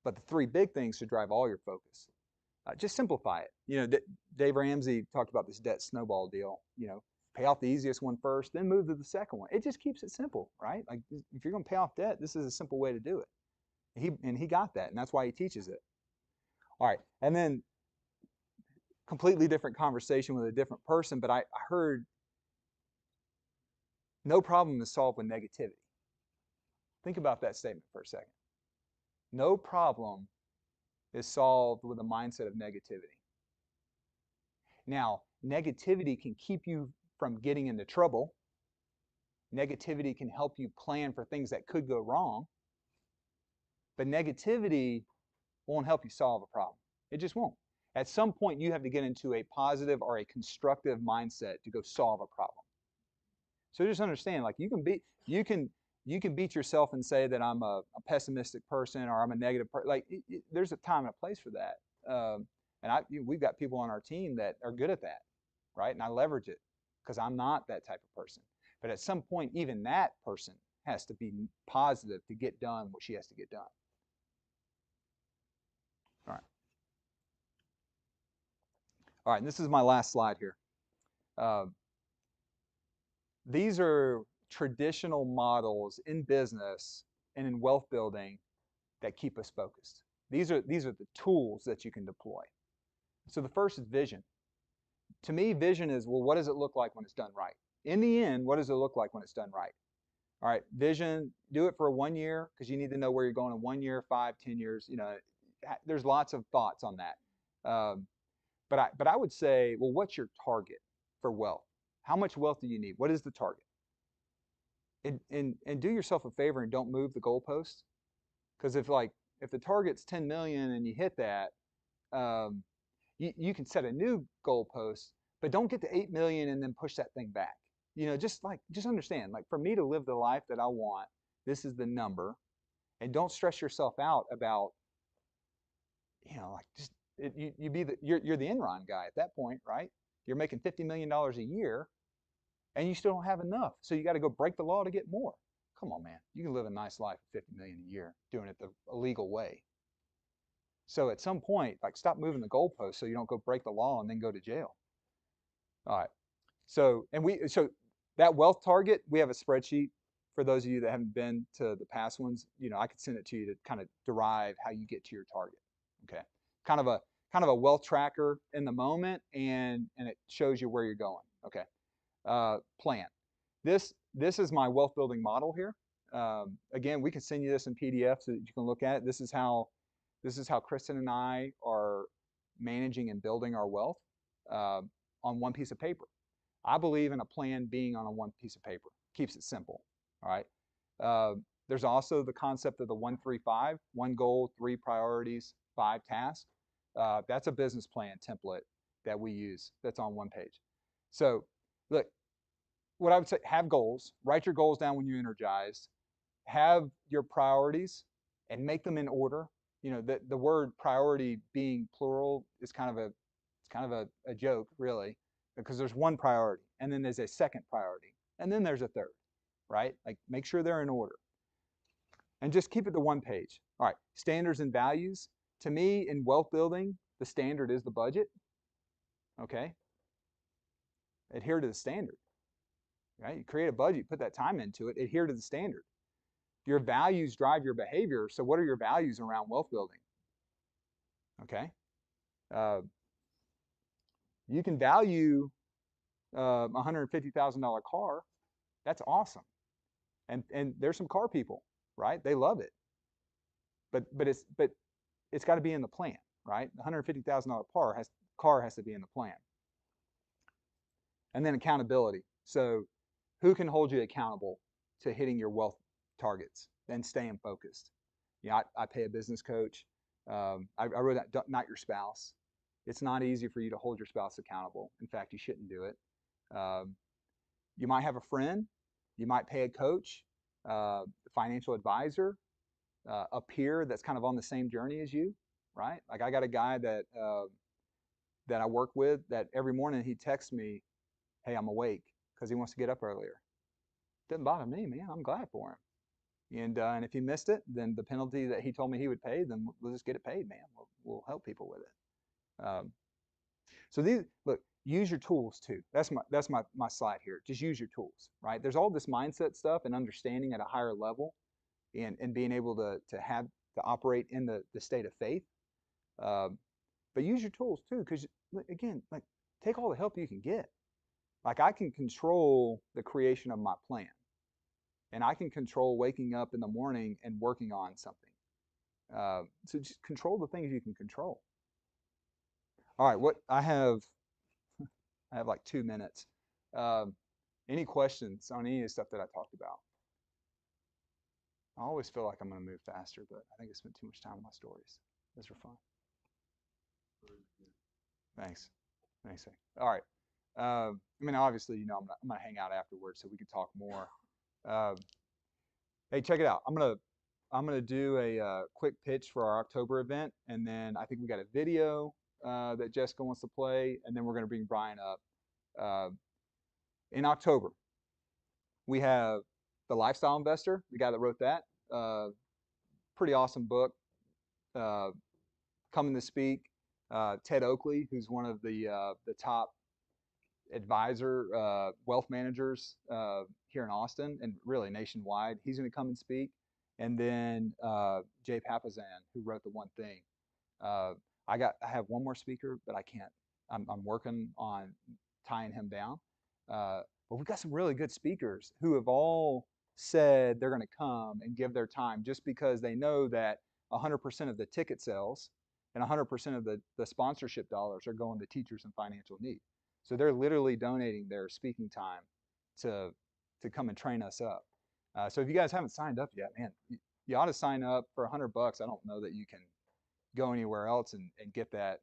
But the 3 big things should drive all your focus. Just simplify it. You know, Dave Ramsey talked about this debt snowball deal. You know, pay off the easiest one first, then move to the second one. It just keeps it simple, right? Like, if you're going to pay off debt, this is a simple way to do it. He got that, and that's why he teaches it. All right, and then completely different conversation with a different person, but I heard no problem is solved with negativity. Think about that statement for a second. No problem is solved with a mindset of negativity. Now, negativity can keep you from getting into trouble. Negativity can help you plan for things that could go wrong. But negativity won't help you solve a problem. It just won't. At some point, you have to get into a positive or a constructive mindset to go solve a problem. So just understand, like, you can beat yourself and say that I'm a pessimistic person or I'm a negative person. Like, there's a time and a place for that. And we've got people on our team that are good at that, right? And I leverage it because I'm not that type of person. But at some point, even that person has to be positive to get done what she has to get done. All right. All right, and this is my last slide here. These are traditional models in business and in wealth building that keep us focused. These are the tools that you can deploy. So the first is vision. To me, vision is, well, what does it look like when it's done right? In the end, what does it look like when it's done right? All right, vision, do it for 1 year because you need to know where you're going in 1 year, 5, 10 years. You know, there's lots of thoughts on that. but I would say, well, what's your target for wealth? How much wealth do you need? What is the target? And do yourself a favor and don't move the goalposts. Because if the target's 10 million and you hit that, um, you can set a new goalpost, but don't get to 8 million and then push that thing back. Just understand, like for me to live the life that I want, this is the number, and don't stress yourself out about, like just you're the Enron guy at that point, right? You're making $50 million a year, and you still don't have enough, so you got to go break the law to get more. Come on, man, you can live a nice life at 50 million a year doing it the illegal way. So at some point, like stop moving the goalposts so you don't go break the law and then go to jail. All right. So that wealth target, we have a spreadsheet for those of you that haven't been to the past ones. I could send it to you to kind of derive how you get to your target. Okay. Kind of a wealth tracker in the moment, and it shows you where you're going. Okay. Plan. This is my wealth building model here. Again, we can send you this in PDF so that you can look at it. This is how Kristen and I are managing and building our wealth on one piece of paper. I believe in a plan being on a one piece of paper. Keeps it simple. All right. There's also the concept of the 1-3-5, 1 goal, 3 priorities, 5 tasks. That's a business plan template that we use that's on one page. So look, what I would say, have goals, write your goals down when you're energized, have your priorities and make them in order. The word priority being plural is kind of a joke, really, because there's one priority and then there's a second priority and then there's a third, right? Like make sure they're in order and just keep it to one page. All right, standards and values. To me, in wealth building, the standard is the budget. Okay, adhere to the standard. Right? You create a budget, put that time into it, adhere to the standard. Your values drive your behavior. So what are your values around wealth building? Okay. You can value a $150,000 car. That's awesome. And there's some car people, right? They love it. But it's got to be in the plan, right? The $150,000 car has to be in the plan. And then accountability. So who can hold you accountable to hitting your wealth targets and staying focused? I pay a business coach. I wrote that, not your spouse. It's not easy for you to hold your spouse accountable. In fact, you shouldn't do it. You might have a friend. You might pay a coach, a financial advisor, a peer that's kind of on the same journey as you, right? Like I got a guy that I work with that every morning he texts me, "Hey, I'm awake," because he wants to get up earlier. Doesn't bother me, man. I'm glad for him. And if he missed it, then the penalty that he told me he would pay, then we'll just get it paid, man. We'll help people with it. So look, use your tools too. That's my slide here. Just use your tools, right? There's all this mindset stuff and understanding at a higher level, and being able to operate in the state of faith. But use your tools too, because again, like take all the help you can get. Like I can control the creation of my plan. And I can control waking up in the morning and working on something. So just control the things you can control. All right, what I have like 2 minutes. Any questions on any of the stuff that I talked about? I always feel like I'm going to move faster, but I think I spent too much time on my stories. Those were fun. Thanks. All right. I mean, obviously, I'm going to hang out afterwards so we can talk more. Hey, check it out. I'm gonna do a quick pitch for our October event, and then I think we got a video that Jessica wants to play, and then we're gonna bring Brian up. In October, we have The Lifestyle Investor, the guy that wrote that. Pretty awesome book. Coming to speak, Ted Oakley, who's one of the top advisor wealth managers here in Austin and really nationwide. He's going to come and speak. And then Jay Papasan, who wrote The One Thing. I have one more speaker, but I can't. I'm working on tying him down. But we've got some really good speakers who have all said they're going to come and give their time just because they know that 100% of the ticket sales and 100% of the sponsorship dollars are going to teachers in financial need. So they're literally donating their speaking time to come and train us up. So if you guys haven't signed up yet, man, you ought to sign up for $100. I don't know that you can go anywhere else and get that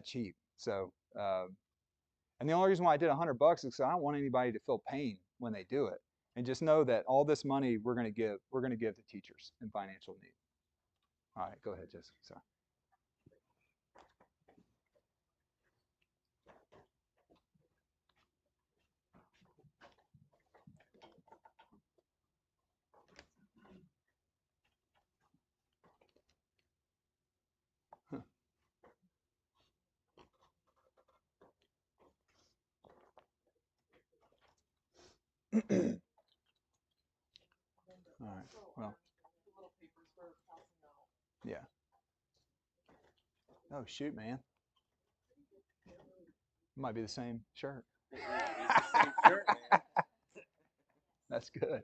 cheap. So and the only reason why I did $100 is because I don't want anybody to feel pain when they do it. And just know that all this money we're going to give to teachers in financial need. All right, go ahead, Jessica. Sorry. All right. Well, yeah. Oh shoot, man. It might be the same shirt. Same shirt, man. That's good.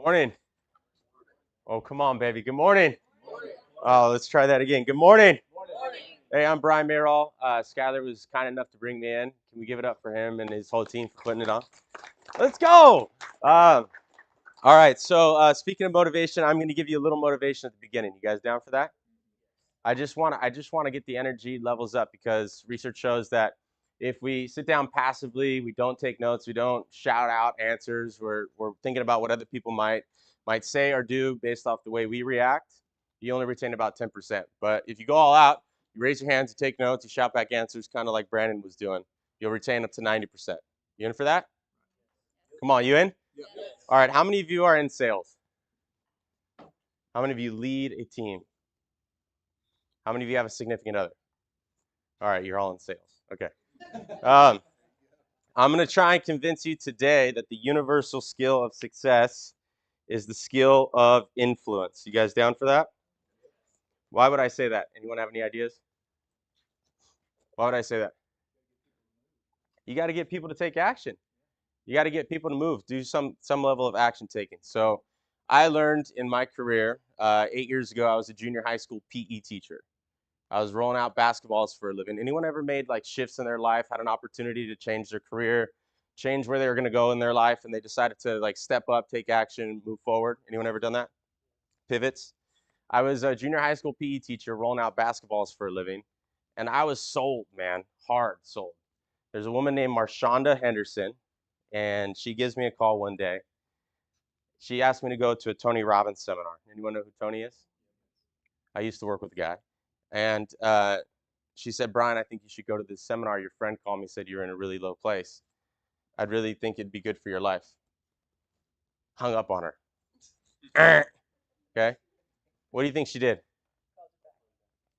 Morning. Oh, come on, baby. Good morning. Oh, let's try that again. Good morning. Hey, I'm Brian Mayoral. Schuyler was kind enough to bring me in. Can we give it up for him and his whole team for putting it on? Let's go. All right. So speaking of motivation, I'm going to give you a little motivation at the beginning. You guys down for that? I just want to get the energy levels up because research shows that if we sit down passively, we don't take notes, we don't shout out answers, we're thinking about what other people might say or do based off the way we react, you only retain about 10%. But if you go all out, you raise your hands, you take notes, you shout back answers, kind of like Brandon was doing, you'll retain up to 90%. You in for that? Come on, you in? All right, how many of you are in sales? How many of you lead a team? How many of you have a significant other? All right, you're all in sales. Okay. Um, I'm going to try and convince you today that the universal skill of success is the skill of influence. You guys down for that? Why would I say that? Anyone have any ideas? Why would I say that? You got to get people to take action. You got to get people to move, do some level of action taking. So I learned in my career, 8 years ago, I was a junior high school PE teacher. I was rolling out basketballs for a living. Anyone ever made like shifts in their life, had an opportunity to change their career, change where they were going to go in their life, and they decided to like step up, take action, move forward? Anyone ever done that? Pivots. I was a junior high school PE teacher rolling out basketballs for a living, and I was sold, man, hard sold. There's a woman named Marshonda Henderson, and she gives me a call one day. She asked me to go to a Tony Robbins seminar. Anyone know who Tony is? I used to work with the guy. And she said, Brian, I think you should go to this seminar. Your friend called me, said you're in a really low place. I'd really think it'd be good for your life. Hung up on her. Okay. What do you think she did?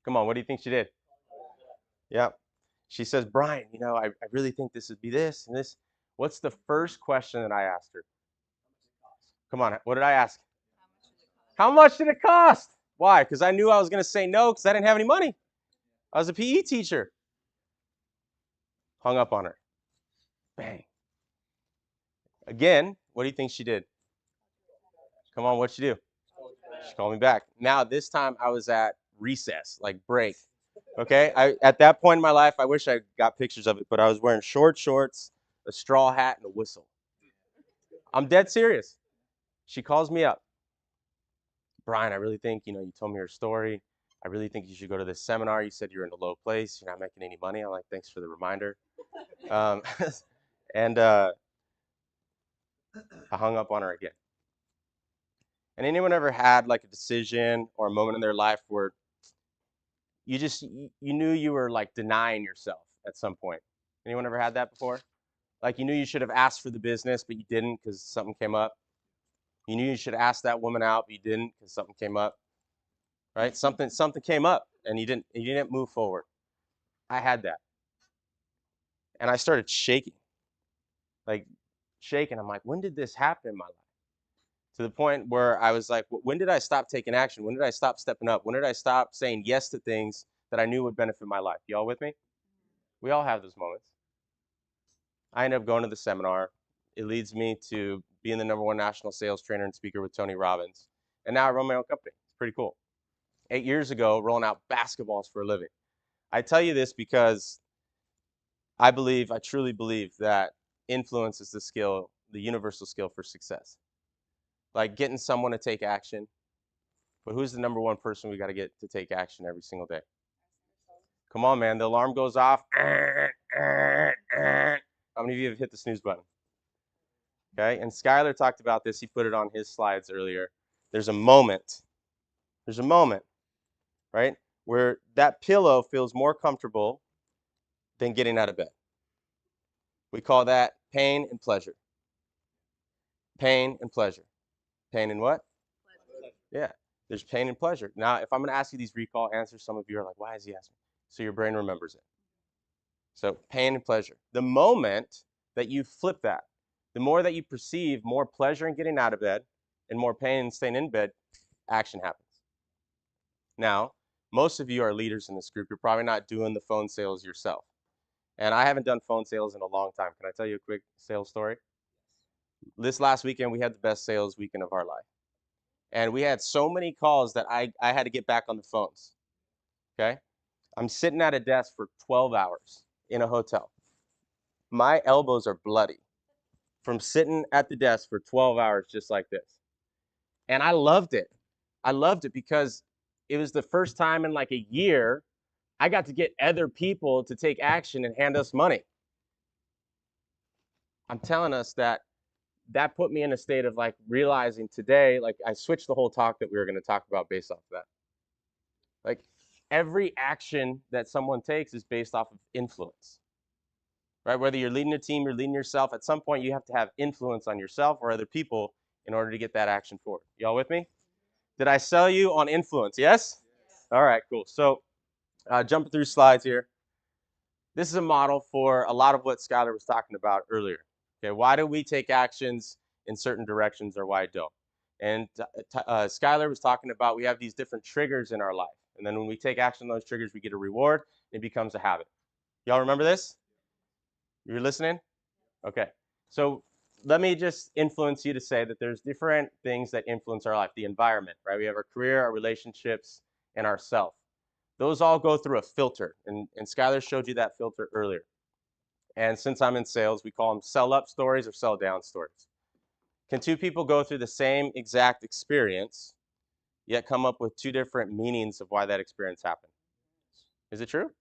Come on, what do you think she did? Yeah. She says, Brian, I really think this would be this and this. What's the first question that I asked her? Come on, what did I ask? How much did it cost? Why? Because I knew I was going to say no because I didn't have any money. I was a PE teacher. Hung up on her. Bang. Again, what do you think she did? Come on, what'd she do? She called me back. Now, this time I was at recess, like break. Okay? At that point in my life, I wish I got pictures of it, but I was wearing short shorts, a straw hat, and a whistle. I'm dead serious. She calls me up. Brian, I really think, you told me your story. I really think you should go to this seminar. You said you're in a low place. You're not making any money. I'm like, thanks for the reminder. Um, and I hung up on her again. And anyone ever had like a decision or a moment in their life where you knew you were like denying yourself at some point? Anyone ever had that before? Like you knew you should have asked for the business, but you didn't because something came up. You knew you should ask that woman out, but you didn't because something came up. Right? Something came up and you didn't move forward. I had that. And I started shaking. Like shaking. I'm like, when did this happen in my life? To the point where I was like, when did I stop taking action? When did I stop stepping up? When did I stop saying yes to things that I knew would benefit my life? Y'all with me? We all have those moments. I ended up going to the seminar. It leads me to being the #1 national sales trainer and speaker with Tony Robbins. And now I run my own company. It's pretty cool. 8 years ago, rolling out basketballs for a living. I tell you this because I truly believe that influence is the skill, the universal skill for success. Like getting someone to take action. But who's the #1 person we got to get to take action every single day? Come on, man. The alarm goes off. How many of you have hit the snooze button? Okay. And Schuyler talked about this. He put it on his slides earlier. There's a moment. There's a moment, right? Where that pillow feels more comfortable than getting out of bed. We call that pain and pleasure. Pain and pleasure. Pain and what? Pleasure. Yeah. There's pain and pleasure. Now, if I'm going to ask you these recall answers, some of you are like, why is he asking? So your brain remembers it. So pain and pleasure. The moment that you flip that, the more that you perceive more pleasure in getting out of bed and more pain in staying in bed, action happens. Now, most of you are leaders in this group. You're probably not doing the phone sales yourself. And I haven't done phone sales in a long time. Can I tell you a quick sales story? This last weekend, we had the best sales weekend of our life. And we had so many calls that I had to get back on the phones. Okay. I'm sitting at a desk for 12 hours in a hotel. My elbows are bloody from sitting at the desk for 12 hours just like this. And I loved it. I loved it because it was the first time in like a year I got to get other people to take action and hand us money. I'm telling us that put me in a state of like realizing today, like I switched the whole talk that we were going to talk about based off of that. Like every action that someone takes is based off of influence, right? Whether you're leading a team, you're leading yourself, at some point you have to have influence on yourself or other people in order to get that action forward. Y'all with me? Did I sell you on influence? Yes? All right, cool. So jumping through slides here. This is a model for a lot of what Schuyler was talking about earlier. Okay, why do we take actions in certain directions or why don't? And Schuyler was talking about we have these different triggers in our life. And then when we take action on those triggers, we get a reward. And it becomes a habit. Y'all remember this? You're listening? Okay. So let me just influence you to say that there's different things that influence our life. The environment, right? We have our career, our relationships, and our self. Those all go through a filter. And Schuyler showed you that filter earlier. And since I'm in sales, we call them sell up stories or sell down stories. Can two people go through the same exact experience, yet come up with two different meanings of why that experience happened? Is it true?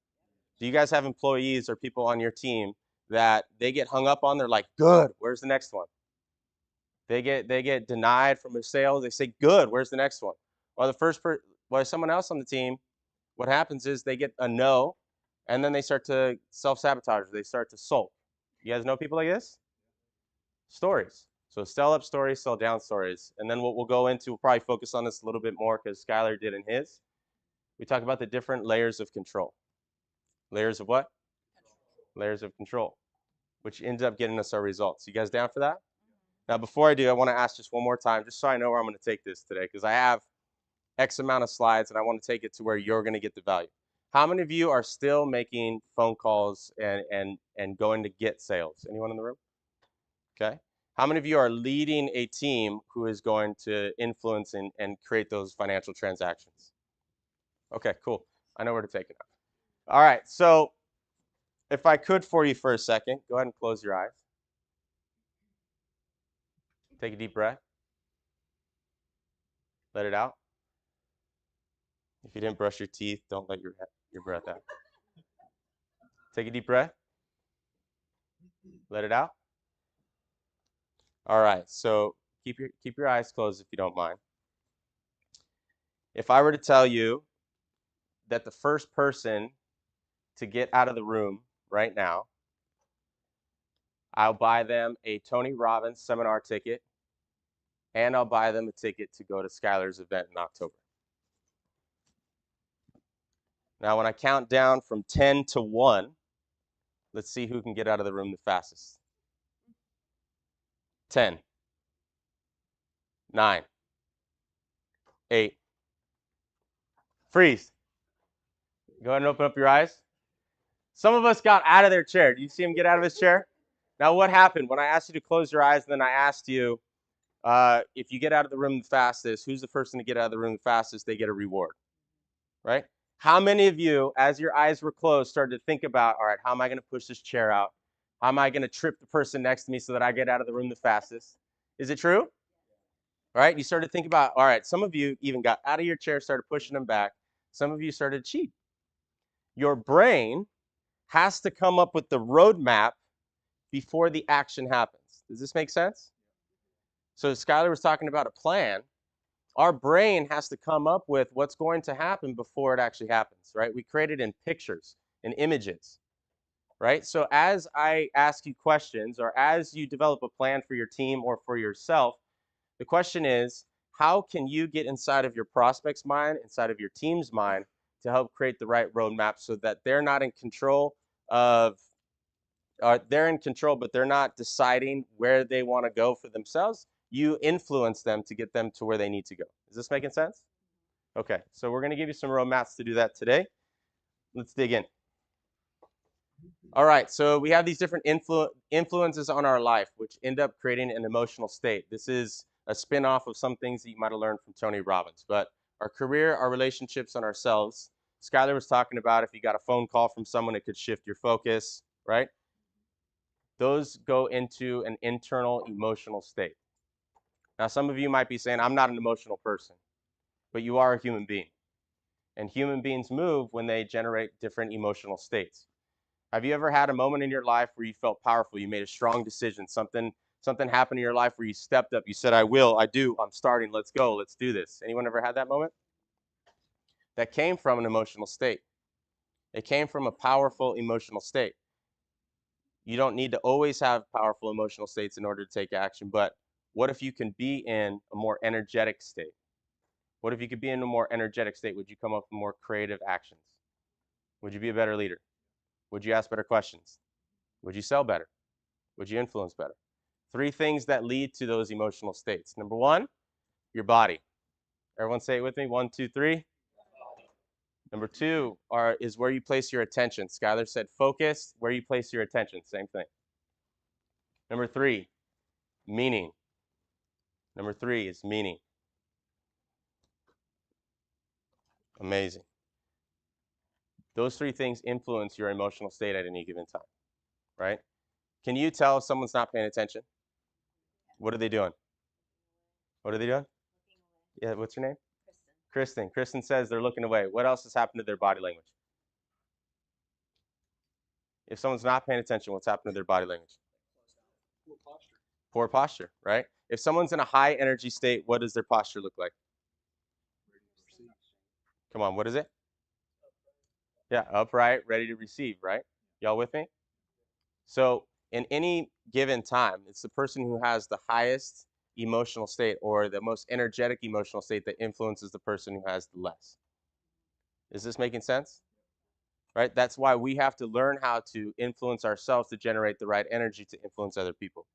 Do you guys have employees or people on your team that they get hung up on? They're like, good, where's the next one? They get denied from a sale. They say, good, where's the next one? Or someone else on the team, what happens is they get a no, and then they start to self-sabotage. They start to sulk. You guys know people like this? Stories. So sell up stories, sell down stories. And then what we'll go into, we'll probably focus on this a little bit more because Schuyler did in his. We talk about the different layers of control. Layers of what? Layers of control, which ends up getting us our results. You guys down for that? Now, before I do, I want to ask just one more time, just so I know where I'm going to take this today, because I have X amount of slides and I want to take it to where you're going to get the value. How many of you are still making phone calls and going to get sales? Anyone in the room? Okay. How many of you are leading a team who is going to influence and create those financial transactions? Okay, cool. I know where to take it now. All right, so if I could for you for a second, go ahead and close your eyes. Take a deep breath. Let it out. If you didn't brush your teeth, don't let your breath out. Take a deep breath. Let it out. All right, so keep your eyes closed if you don't mind. If I were to tell you that the first person to get out of the room right now, I'll buy them a Tony Robbins seminar ticket, and I'll buy them a ticket to go to Schuyler's event in October. Now, when I count down from 10 to 1, let's see who can get out of the room the fastest. 10, 9, 8, freeze. Go ahead and open up your eyes. Some of us got out of their chair. Do you see him get out of his chair? Now, what happened? When I asked you to close your eyes, and then I asked you, if you get out of the room the fastest, who's the person to get out of the room the fastest, they get a reward, right? How many of you, as your eyes were closed, started to think about, all right, how am I going to push this chair out? How am I going to trip the person next to me so that I get out of the room the fastest? Is it true? All right, you started to think about, all right, some of you even got out of your chair, started pushing them back. Some of you started to cheat. Your brain has to come up with the roadmap before the action happens. Does this make sense? So Schuyler was talking about a plan. Our brain has to come up with what's going to happen before it actually happens, right? We create it in pictures, in images, right? So as I ask you questions or as you develop a plan for your team or for yourself, the question is, how can you get inside of your prospect's mind, inside of your team's mind to help create the right roadmap so that they're not in control of they're in control, but they're not deciding where they want to go for themselves. You influence them to get them to where they need to go. Is this making sense? Okay, so we're going to give you some roadmaps to do that today. Let's dig in. All right, so we have these different influences on our life, which end up creating an emotional state. This is a spin-off of some things that you might have learned from Tony Robbins. But our career, our relationships, and ourselves. Schuyler was talking about if you got a phone call from someone, it could shift your focus, right? Those go into an internal emotional state. Now, some of you might be saying, I'm not an emotional person, but you are a human being. And human beings move when they generate different emotional states. Have you ever had a moment in your life where you felt powerful? You made a strong decision. Something happened in your life where you stepped up. You said, I will, I do, I'm starting, let's go, let's do this. Anyone ever had that moment? That came from an emotional state. It came from a powerful emotional state. You don't need to always have powerful emotional states in order to take action, but what if you can be in a more energetic state? What if you could be in a more energetic state? Would you come up with more creative actions? Would you be a better leader? Would you ask better questions? Would you sell better? Would you influence better? 3 things that lead to those emotional states. Number 1, your body. Everyone say it with me. 1, 2, 3. Number 2 is where you place your attention. Schuyler said focus, where you place your attention. Same thing. Number 3, meaning. Number 3 is meaning. Amazing. Those 3 things influence your emotional state at any given time, right? Can you tell if someone's not paying attention? What are they doing? What are they doing? Yeah, what's your name? Kristen. Kristen says they're looking away. What else has happened to their body language? If someone's not paying attention, what's happened to their body language? Poor posture. Poor posture, right? If someone's in a high energy state, what does their posture look like? Ready to receive. Come on, what is it? Yeah, upright, ready to receive, right? Y'all with me? So in any given time, it's the person who has the highest emotional state or the most energetic emotional state that influences the person who has the less. Is this making sense? Right? That's why we have to learn how to influence ourselves to generate the right energy to influence other people.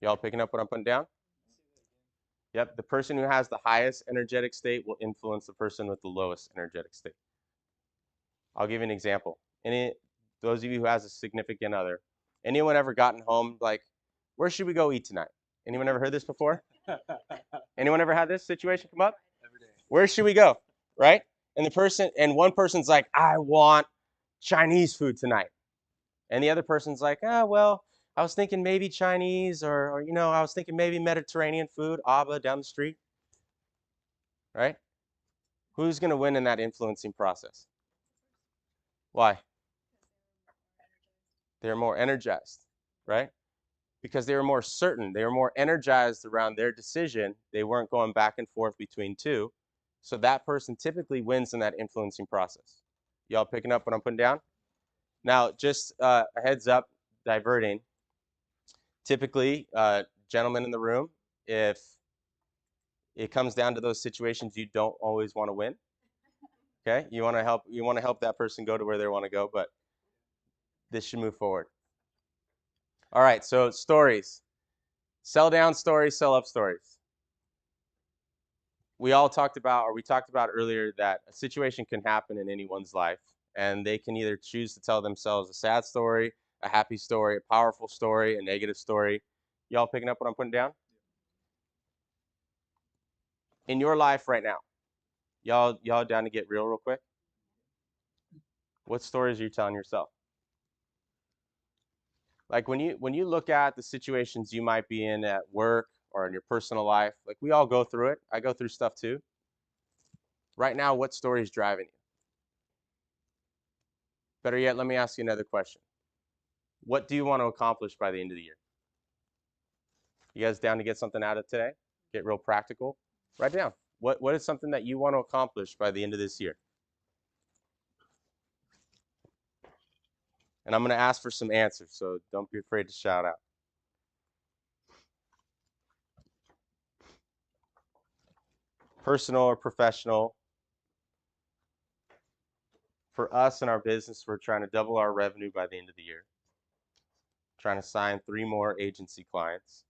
Y'all picking up what I'm putting down? Yep, the person who has the highest energetic state will influence the person with the lowest energetic state. I'll give you an example. Those of you who has a significant other, anyone ever gotten home like, where should we go eat tonight? Anyone ever heard this before? Anyone ever had this situation come up? Every day. Where should we go? Right? And one person's like, I want Chinese food tonight. And the other person's like, well, I was thinking maybe Chinese or I was thinking maybe Mediterranean food, Abba down the street. Right? Who's going to win in that influencing process? Why? They're more energized, right? Because they were more certain. They were more energized around their decision. They weren't going back and forth between two. So that person typically wins in that influencing process. Y'all picking up what I'm putting down? Now, just a heads up, diverting. Typically, gentlemen in the room, if it comes down to those situations, you don't always want to win. Okay, you want to help that person go to where they want to go, but this should move forward. All right, so stories. Sell down stories, sell up stories. We talked about earlier that a situation can happen in anyone's life, and they can either choose to tell themselves a sad story, a happy story, a powerful story, a negative story. Y'all picking up what I'm putting down? In your life right now, y'all down to get real quick? What stories are you telling yourself? Like when you look at the situations you might be in at work or in your personal life, like we all go through it. I go through stuff too. Right now, what story is driving you? Better yet, let me ask you another question. What do you want to accomplish by the end of the year? You guys down to get something out of today? Get real practical? Write down. What is something that you want to accomplish by the end of this year? And I'm going to ask for some answers, so don't be afraid to shout out. Personal or professional. For us in our business, we're trying to double our revenue by the end of the year. Trying to sign 3 more agency clients.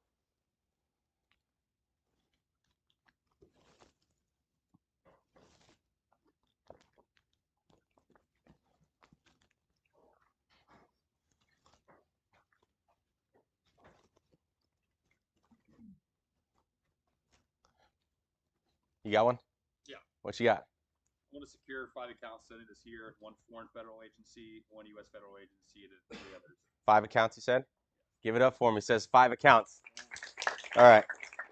You got one? Yeah. What you got? I want to secure 5 accounts setting this year, 1 foreign federal agency, 1 U.S. federal agency, and 3 others. 5 accounts, you said? Give it up for me. It says 5 accounts. All right.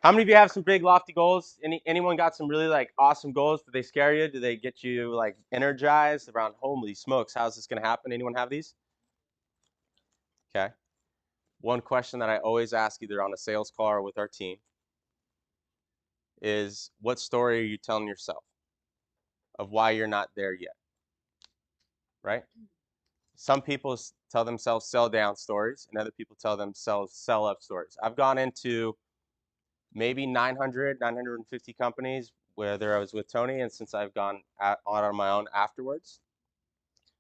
How many of you have some big lofty goals? Anyone got some really like awesome goals? Do they scare you? Do they get you like energized around, holy smokes, how's this going to happen? Anyone have these? Okay. One question that I always ask either on a sales call or with our team is, what story are you telling yourself of why you're not there yet? Right? Some people tell themselves sell down stories, and other people tell themselves sell up stories. I've gone into maybe 900, 950 companies, whether I was with Tony and since I've gone out on my own afterwards.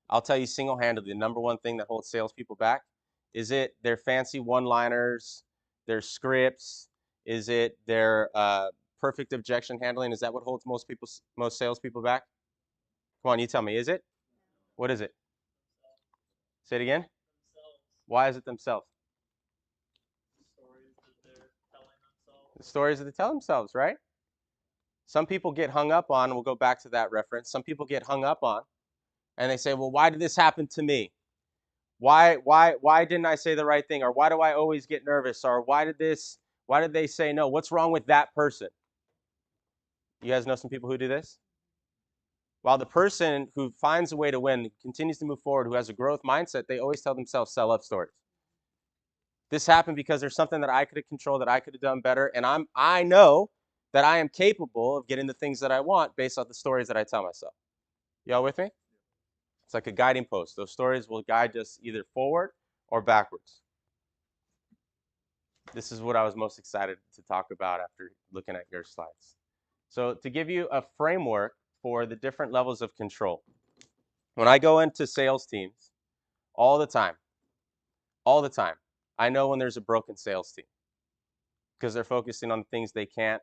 I'll tell you single-handedly, the number one thing that holds salespeople back, is it their fancy one-liners, their scripts? Is it their perfect objection handling? Is that what holds most salespeople back? Come on, you tell me. Is it? What is it? Say it again. Why is it themselves? The stories that they tell themselves, right? Some people get hung up on, we'll go back to that reference. Some people get hung up on, and they say, well, why did this happen to me? Why didn't I say the right thing? Or why do I always get nervous? Or why did they say no? What's wrong with that person? You guys know some people who do this? While the person who finds a way to win, continues to move forward, who has a growth mindset, they always tell themselves sell up stories. This happened because there's something that I could have controlled, that I could have done better, and I know that I am capable of getting the things that I want based off the stories that I tell myself. Y'all with me? It's like a guiding post. Those stories will guide us either forward or backwards. This is what I was most excited to talk about after looking at your slides. So to give you a framework for the different levels of control. When I go into sales teams, all the time, I know when there's a broken sales team because they're focusing on the things they can't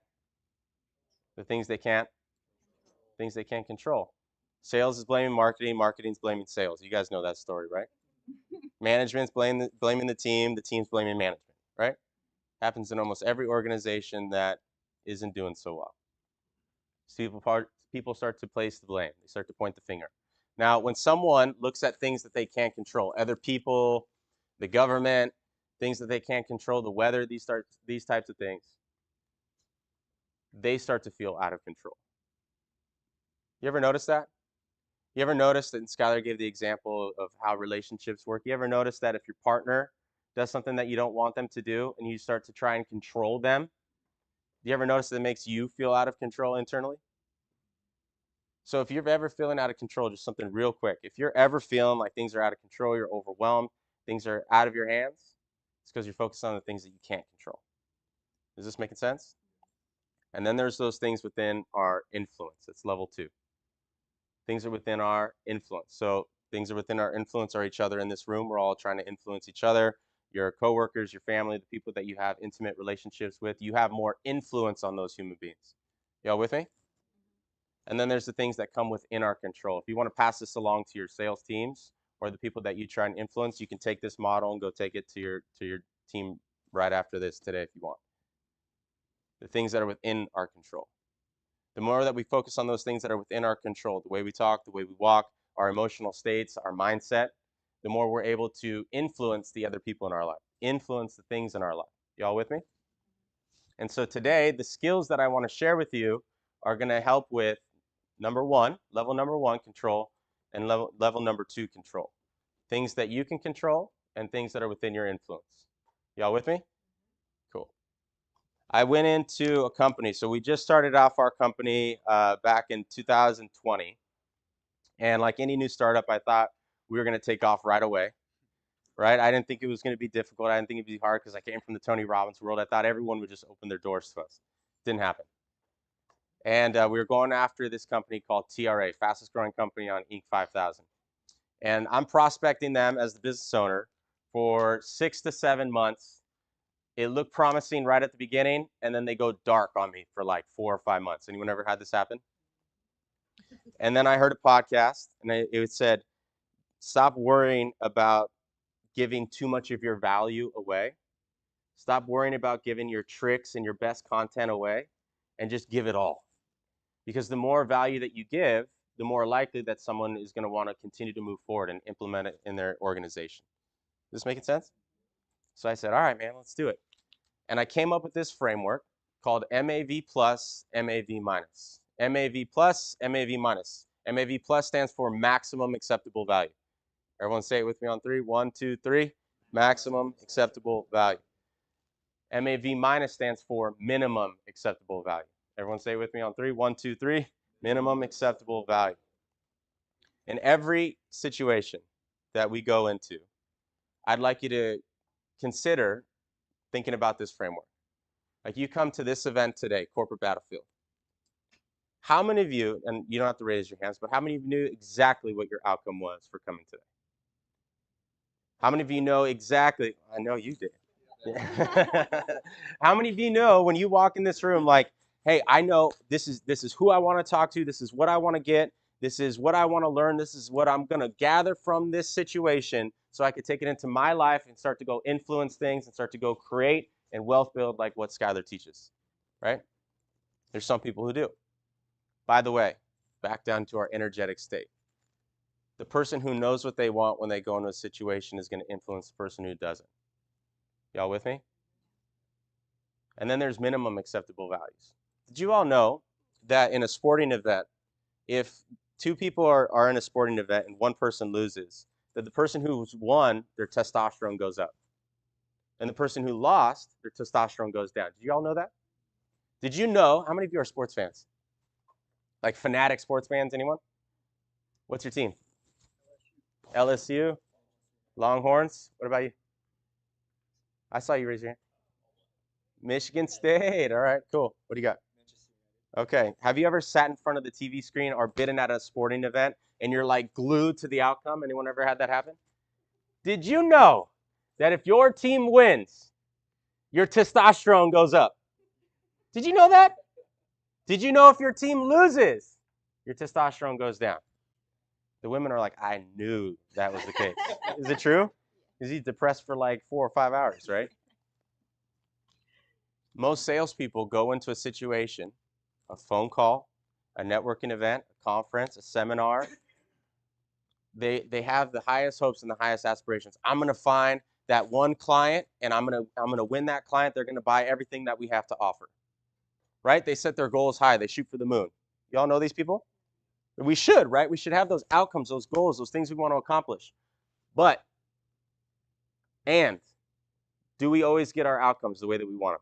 control. Sales is blaming marketing, marketing's blaming sales. You guys know that story, right? Management's blaming the team's blaming management, right? Happens in almost every organization that isn't doing so well. So people start to place the blame. They start to point the finger. Now, when someone looks at things that they can't control, other people, the government, things that they can't control, the weather, these types of things, they start to feel out of control. You ever notice that? You ever notice that, and Schuyler gave the example of how relationships work, you ever notice that if your partner does something that you don't want them to do and you start to try and control them, do you ever notice that it makes you feel out of control internally? So if you're ever feeling out of control, just something real quick, if you're ever feeling like things are out of control, you're overwhelmed, things are out of your hands, it's because you're focused on the things that you can't control. Is this making sense? And then there's those things within our influence. That's level 2. Things are within our influence. So things are within our influence are each other in this room. We're all trying to influence each other. Your coworkers, your family, the people that you have intimate relationships with, you have more influence on those human beings. Y'all with me? And then there's the things that come within our control. If you want to pass this along to your sales teams or the people that you try and influence, you can take this model and go take it to your team right after this today if you want. The things that are within our control. The more that we focus on those things that are within our control, the way we talk, the way we walk, our emotional states, our mindset, the more we're able to influence the other people in our life, influence the things in our life. Y'all with me? And so today, the skills that I want to share with you are going to help with level number one, control, and level number 2, control. Things that you can control and things that are within your influence. Y'all with me? Cool. I went into a company. So we just started off our company back in 2020. And like any new startup, I thought we were going to take off right away, right? I didn't think it was going to be difficult. I didn't think it'd be hard because I came from the Tony Robbins world. I thought everyone would just open their doors to us. Didn't happen. And we were going after this company called TRA, fastest growing company on Inc. 5000. And I'm prospecting them as the business owner for 6 to 7 months. It looked promising right at the beginning, and then they go dark on me for like 4 or 5 months. Anyone ever had this happen? And then I heard a podcast, and it said, stop worrying about giving too much of your value away. Stop worrying about giving your tricks and your best content away, and just give it all. Because the more value that you give, the more likely that someone is going to want to continue to move forward and implement it in their organization. Is this making sense? So I said, all right, man, let's do it. And I came up with this framework called MAV plus, MAV minus. MAV plus, MAV minus. MAV plus stands for maximum acceptable value. Everyone say it with me on 3. 1, 2, 3. Maximum acceptable value. MAV minus stands for minimum acceptable value. Everyone say it with me on 3. 1, 2, 3. Minimum acceptable value. In every situation that we go into, I'd like you to consider thinking about this framework. Like you come to this event today, Corporate Battlefield. How many of you, and you don't have to raise your hands, but how many of you knew exactly what your outcome was for coming today? How many of you know exactly? I know you did. How many of you know when you walk in this room, like, hey, I know this is who I want to talk to, this is what I want to get, this is what I want to learn, this is what I'm going to gather from this situation so I could take it into my life and start to go influence things and start to go create and wealth build like what Schuyler teaches, right? There's some people who do. By the way, back down to our energetic state. The person who knows what they want when they go into a situation is going to influence the person who doesn't. Y'all with me? And then there's minimum acceptable values. Did you all know that in a sporting event, if two people are in a sporting event and one person loses, that the person who's won, their testosterone goes up. And the person who lost, their testosterone goes down. Did you all know that? Did you know, how many of you are sports fans? Like fanatic sports fans, anyone? What's your team? LSU? Longhorns? What about you? I saw you raise your hand. Michigan State. All right, cool. What do you got? Okay. Have you ever sat in front of the TV screen or been at a sporting event and you're like glued to the outcome? Anyone ever had that happen? Did you know that if your team wins, your testosterone goes up? Did you know that? Did you know if your team loses, your testosterone goes down? The women are like, I knew that was the case. Is it true? Is he depressed for like 4 or 5 hours, right? Most salespeople go into a situation, a phone call, a networking event, a conference, a seminar. They have the highest hopes and the highest aspirations. I'm going to find that one client, and I'm going to win that client. They're going to buy everything that we have to offer. Right? They set their goals high. They shoot for the moon. Y'all know these people? We should, right? We should have those outcomes, those goals, those things we want to accomplish. But, and, do we always get our outcomes the way that we want them?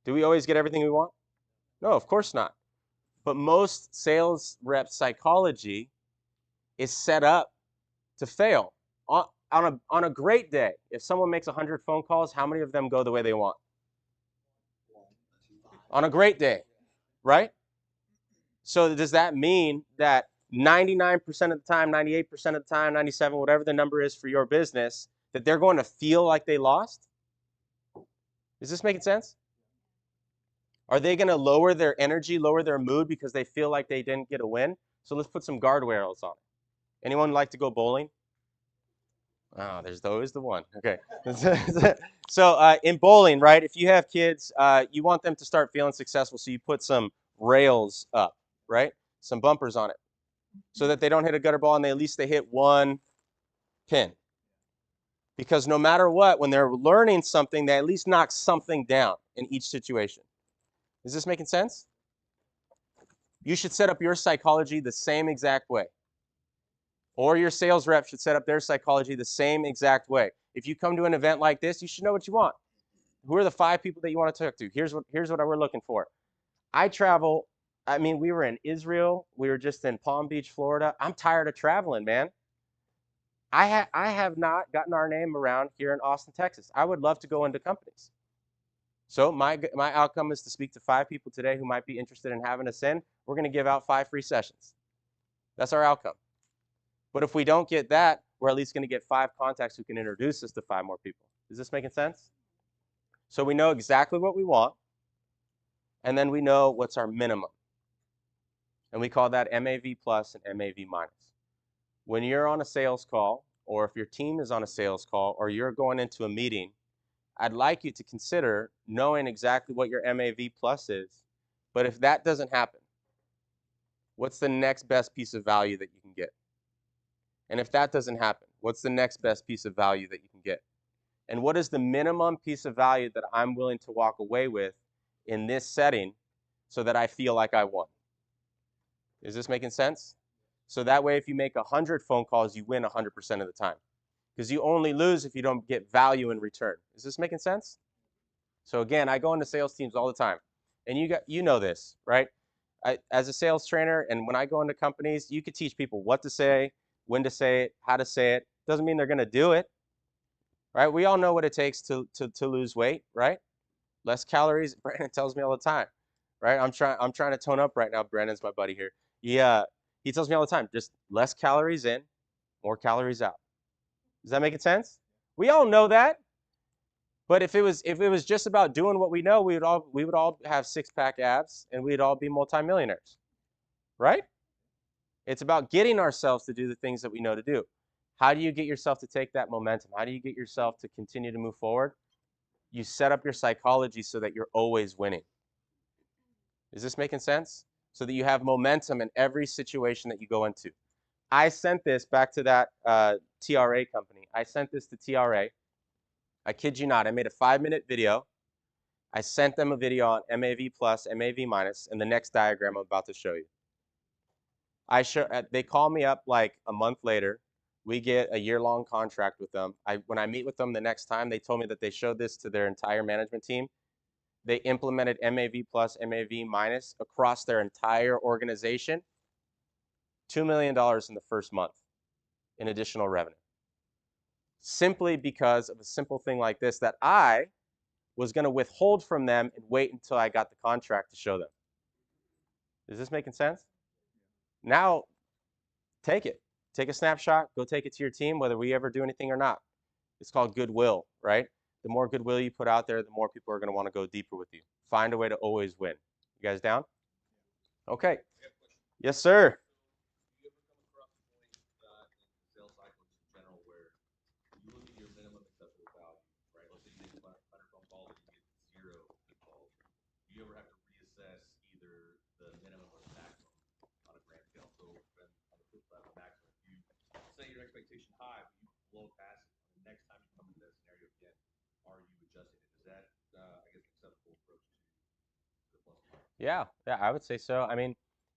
Do we always get everything we want? No, of course not. But most sales rep psychology is set up to fail. On a great day, if someone makes 100 phone calls, how many of them go the way they want? On a great day, right? So does that mean that 99% of the time, 98% of the time, 97, whatever the number is for your business, that they're going to feel like they lost? Is this making sense? Are they going to lower their energy, lower their mood because they feel like they didn't get a win? So let's put some guardrails on it. Anyone like to go bowling? Oh, there's always the one. Okay. So in bowling, right, if you have kids, you want them to start feeling successful, so you put some rails up, right? Some bumpers on it so that they don't hit a gutter ball and at least they hit one pin. Because no matter what, when they're learning something, they at least knock something down in each situation. Is this making sense? You should set up your psychology the same exact way. Or your sales rep should set up their psychology the same exact way. If you come to an event like this, you should know what you want. Who are the 5 people that you want to talk to? Here's what we're looking for. I travel. I mean, we were in Israel. We were just in Palm Beach, Florida. I'm tired of traveling, man. I have not gotten our name around here in Austin, Texas. I would love to go into companies. So my outcome is to speak to 5 people today who might be interested in having us in. We're going to give out 5 free sessions. That's our outcome. But if we don't get that, we're at least going to get 5 contacts who can introduce us to 5 more people. Is this making sense? So we know exactly what we want, and then we know what's our minimum. And we call that MAV plus and MAV minus. When you're on a sales call, or if your team is on a sales call, or you're going into a meeting, I'd like you to consider knowing exactly what your MAV plus is. But if that doesn't happen, what's the next best piece of value that you can get? And if that doesn't happen, what's the next best piece of value that you can get? And what is the minimum piece of value that I'm willing to walk away with in this setting so that I feel like I won? Is this making sense? So that way, if you make 100 phone calls, you win 100% of the time. Because you only lose if you don't get value in return. Is this making sense? So again, I go into sales teams all the time. And you know this, right? As a sales trainer, and when I go into companies, you could teach people what to say, when to say it, how to say it. Doesn't mean they're going to do it, right? We all know what it takes to lose weight, right? Less calories. Brandon tells me all the time, right? I'm trying to tone up right now. Brandon's my buddy here. He tells me all the time, just less calories in, more calories out. Does that make sense? We all know that. But if it was just about doing what we know, we would all have six-pack abs and we'd all be multimillionaires. Right? It's about getting ourselves to do the things that we know to do. How do you get yourself to take that momentum? How do you get yourself to continue to move forward? You set up your psychology so that you're always winning. Is this making sense? So that you have momentum in every situation that you go into. I sent this back to that TRA company. I sent this to TRA. I kid you not. I made a 5-minute video. I sent them a video on MAV plus, MAV minus, and the next diagram I'm about to show you. They call me up like a month later. We get a year-long contract with them. When I meet with them the next time, they told me that they showed this to their entire management team. They implemented MAV plus, MAV minus across their entire organization. $2 million in the first month in additional revenue. Simply because of a simple thing like this that I was going to withhold from them and wait until I got the contract to show them. Is this making sense? Now, take it. Take a snapshot, go take it to your team, whether we ever do anything or not. It's called goodwill, right? The more goodwill you put out there, the more people are going to want to go deeper with you. Find a way to always win. You guys down? Okay. Yes, sir. Do you ever come across a point in sales cycles in general where you look at your minimum acceptable value, right? Let's say you make 100 phone calls and you get 0 good calls. Do you ever have to reassess either the minimum or the maximum on a grand scale? So then on the flip side of the maximum, if you set your expectation high, but you blow past it, the next time you come into that scenario again, are you adjusting it? Is that, I guess, an acceptable approach to the plus minus? Yeah, I would say so. I mean,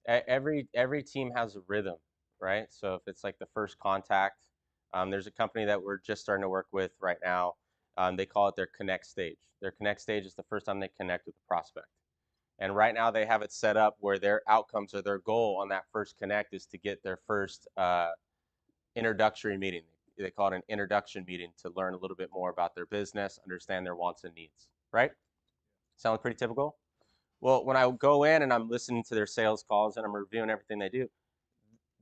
every team has a rhythm, right? So if it's like the first contact, there's a company that we're just starting to work with right now. They call it their connect stage. Their connect stage is the first time they connect with the prospect. And right now they have it set up where their outcomes or their goal on that first connect is to get their first introductory meeting. They call it an introduction meeting to learn a little bit more about their business, understand their wants and needs, right? Sound pretty typical? Well, when I go in and I'm listening to their sales calls and I'm reviewing everything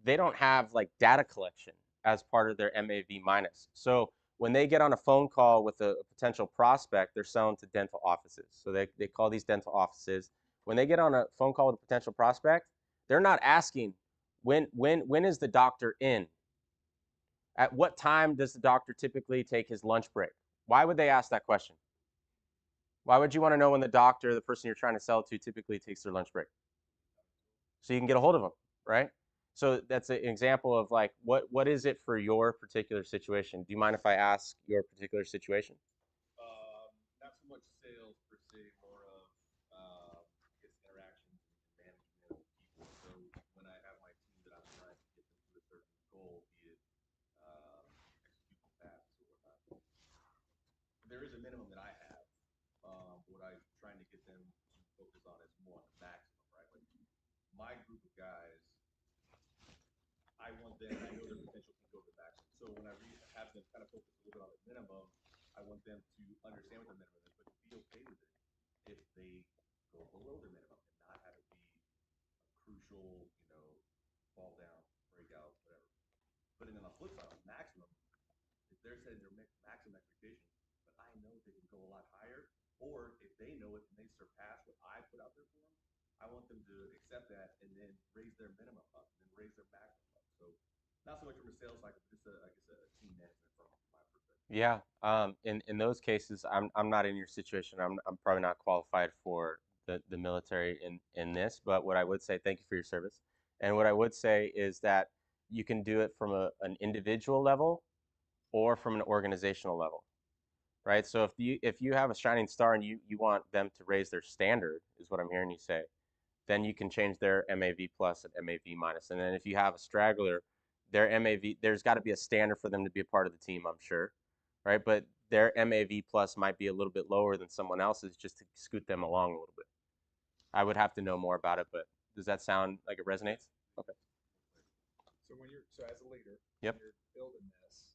they don't have like data collection as part of their MAV minus. So when they get on a phone call with a potential prospect, they're selling to dental offices. So they call these dental offices. When they get on a phone call with a potential prospect, they're not asking when is the doctor in? At what time does the doctor typically take his lunch break? Why would they ask that question? Why would you want to know when the doctor, the person you're trying to sell to, typically takes their lunch break? So you can get a hold of them, right? So that's an example of like, what is it for your particular situation? Do you mind if I ask your particular situation? Not so much sales per se, more of I guess interactions and management of people. So when I have my team that I'm trying to get them to a certain goal, be it execution tasks or whatnot, there is a minimum that I have. What I'm trying to get them to focus on is more on the maximum, right? Like my group of guys, I want them. I know their potential can go to the maximum. So when I have them kind of focus a little bit on the minimum, I want them to understand what the minimum is, but to be okay with it if they go below their minimum and not have it be a crucial, fall down, breakout, whatever. But then on the flip side, on maximum, if they're setting their maximum expectation, but I know they can go a lot higher, or if they know it and they surpass what I put out there for them, I want them to accept that and then raise their minimum up and then raise their maximum up. So not so much from a sales cycle, but just I guess a team management from my perspective. Yeah. In those cases, I'm not in your situation. I'm probably not qualified for the military in this. But what I would say, thank you for your service. And what I would say is that you can do it from an individual level or from an organizational level, right? So if you have a shining star and you want them to raise their standard, is what I'm hearing you say, then you can change their MAV plus and MAV minus. And then if you have a straggler, their MAV, there's got to be a standard for them to be a part of the team, I'm sure, right? But their MAV plus might be a little bit lower than someone else's just to scoot them along a little bit. I would have to know more about it, but does that sound like it resonates? Okay. So as a leader, Yep. when you're building this,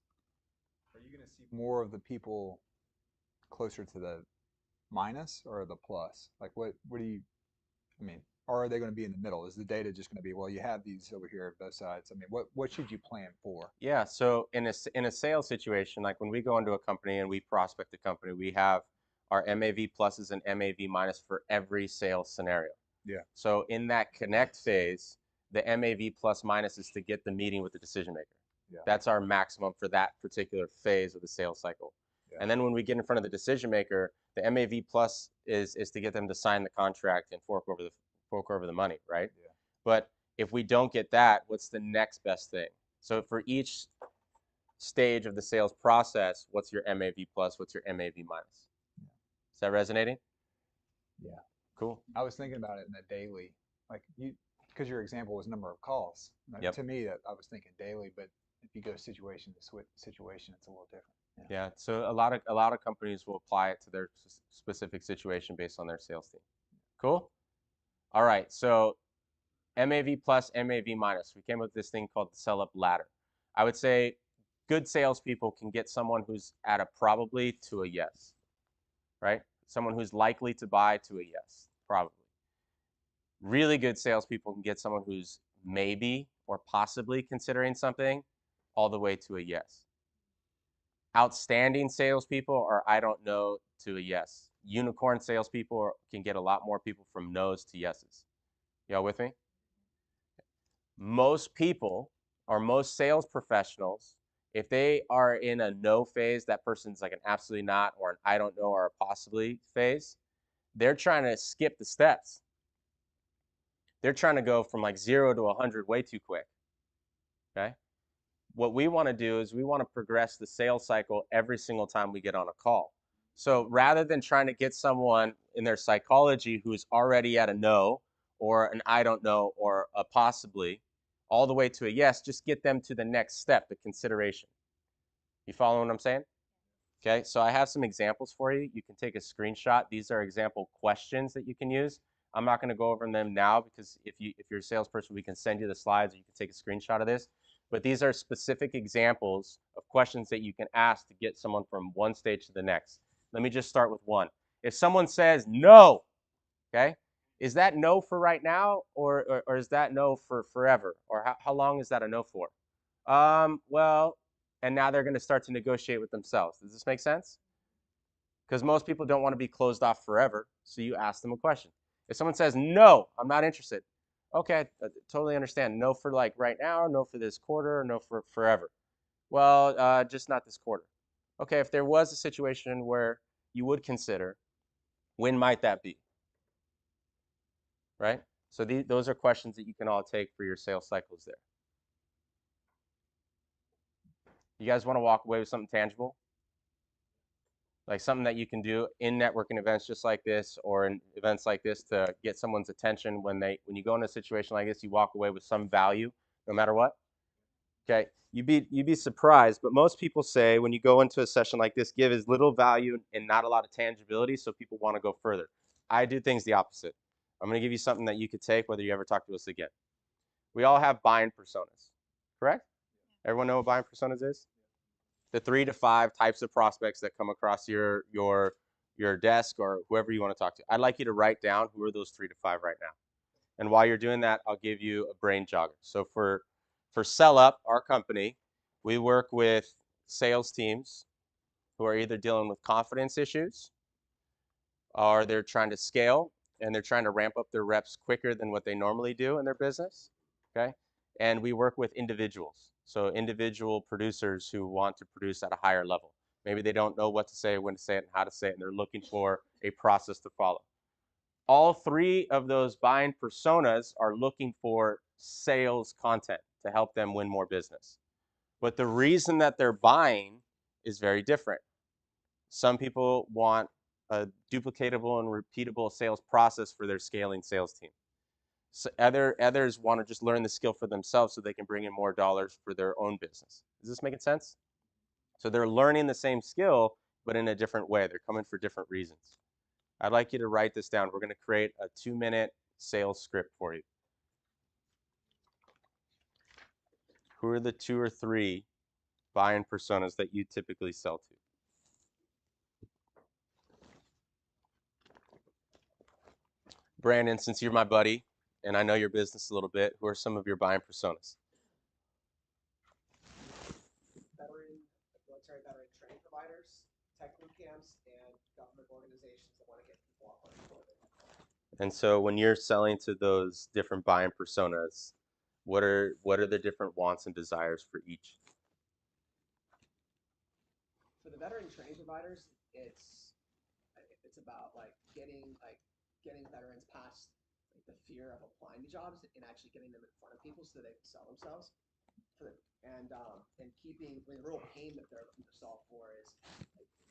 are you going to see more of the people closer to the minus or the plus? Like what do you, I mean, or are they going to be in the middle? Is the data just going to be, well, you have these over here both sides? I mean, what should you plan for? Yeah, so in a sales situation, like when we go into a company and we prospect a company, we have our MAV pluses and MAV minus for every sales scenario. Yeah. So in that connect phase, the MAV plus minus is to get the meeting with the decision maker. Yeah. That's our maximum for that particular phase of the sales cycle. Yeah. And then when we get in front of the decision maker, the MAV plus is to get them to sign the contract and fork over the money, right? Yeah. But if we don't get that, what's the next best thing? So for each stage of the sales process, what's your MAV plus? What's your MAV minus? Yeah. Is that resonating? Yeah. Cool. I was thinking about it in the daily, like because your example was number of calls. Like, Yep. To me, that I was thinking daily, but if you go situation to situation, it's a little different. Yeah. So a lot of companies will apply it to their specific situation based on their sales team. Cool. All right. So MAV plus, MAV minus. We came up with this thing called the sell up ladder. I would say good salespeople can get someone who's at a probably to a yes, right? Someone who's likely to buy to a yes, probably. Really good salespeople can get someone who's maybe or possibly considering something all the way to a yes. Outstanding salespeople are I don't know to a yes. Unicorn salespeople can get a lot more people from no's to yeses. Y'all with me? Most people or most sales professionals, if they are in a no phase, that person's like an absolutely not or an I don't know or a possibly phase, they're trying to skip the steps. They're trying to go from like 0 to 100 way too quick. Okay? What we want to do is we want to progress the sales cycle every single time we get on a call. So rather than trying to get someone in their psychology who's already at a no or an I don't know or a possibly all the way to a yes, just get them to the next step, the consideration. You follow what I'm saying? Okay, so I have some examples for you. You can take a screenshot. These are example questions that you can use. I'm not going to go over them now because if you're a salesperson, we can send you the slides or you can take a screenshot of this. But these are specific examples of questions that you can ask to get someone from one stage to the next. Let me just start with one. If someone says no, okay, is that no for right now or is that no for forever? Or how long is that a no for? Well, and now they're going to start to negotiate with themselves. Does this make sense? Because most people don't want to be closed off forever, so you ask them a question. If someone says, no, I'm not interested, okay, I totally understand. No for like right now, no for this quarter, no for forever. Well, just not this quarter. Okay, if there was a situation where you would consider, when might that be? Right? So those are questions that you can all take for your sales cycles there. You guys want to walk away with something tangible? Like something that you can do in networking events just like this or in events like this to get someone's attention when you go into a situation like this, you walk away with some value no matter what. Okay, you'd be surprised, but most people say when you go into a session like this, give as little value and not a lot of tangibility so people want to go further. I do things the opposite. I'm going to give you something that you could take whether you ever talk to us again. We all have buying personas, correct? Everyone know what buying personas is? The 3 to 5 types of prospects that come across your desk or whoever you want to talk to. I'd like you to write down who are those 3 to 5 right now. And while you're doing that, I'll give you a brain jogger. So for Sell Up, our company, we work with sales teams who are either dealing with confidence issues or they're trying to scale and they're trying to ramp up their reps quicker than what they normally do in their business. Okay? And we work with individuals. So individual producers who want to produce at a higher level. Maybe they don't know what to say, when to say it, and how to say it, and they're looking for a process to follow. All 3 of those buying personas are looking for sales content to help them win more business. But the reason that they're buying is very different. Some people want a duplicatable and repeatable sales process for their scaling sales team. So others want to just learn the skill for themselves so they can bring in more dollars for their own business. Is this making sense? So they're learning the same skill, but in a different way. They're coming for different reasons. I'd like you to write this down. We're going to create a 2-minute sales script for you. Who are the 2 or 3 buying personas that you typically sell to? Brandon, since you're my buddy and I know your business a little bit, who are some of your buying personas? Military veteran training providers, tech boot camps, and government organizations that want to get people off unemployment. And so when you're selling to those different buying personas, what are the different wants and desires for each? For the veteran training providers, it's about getting veterans past the fear of applying to jobs and actually getting them in front of people so they can sell themselves. And keeping the real pain that they're looking to solve for is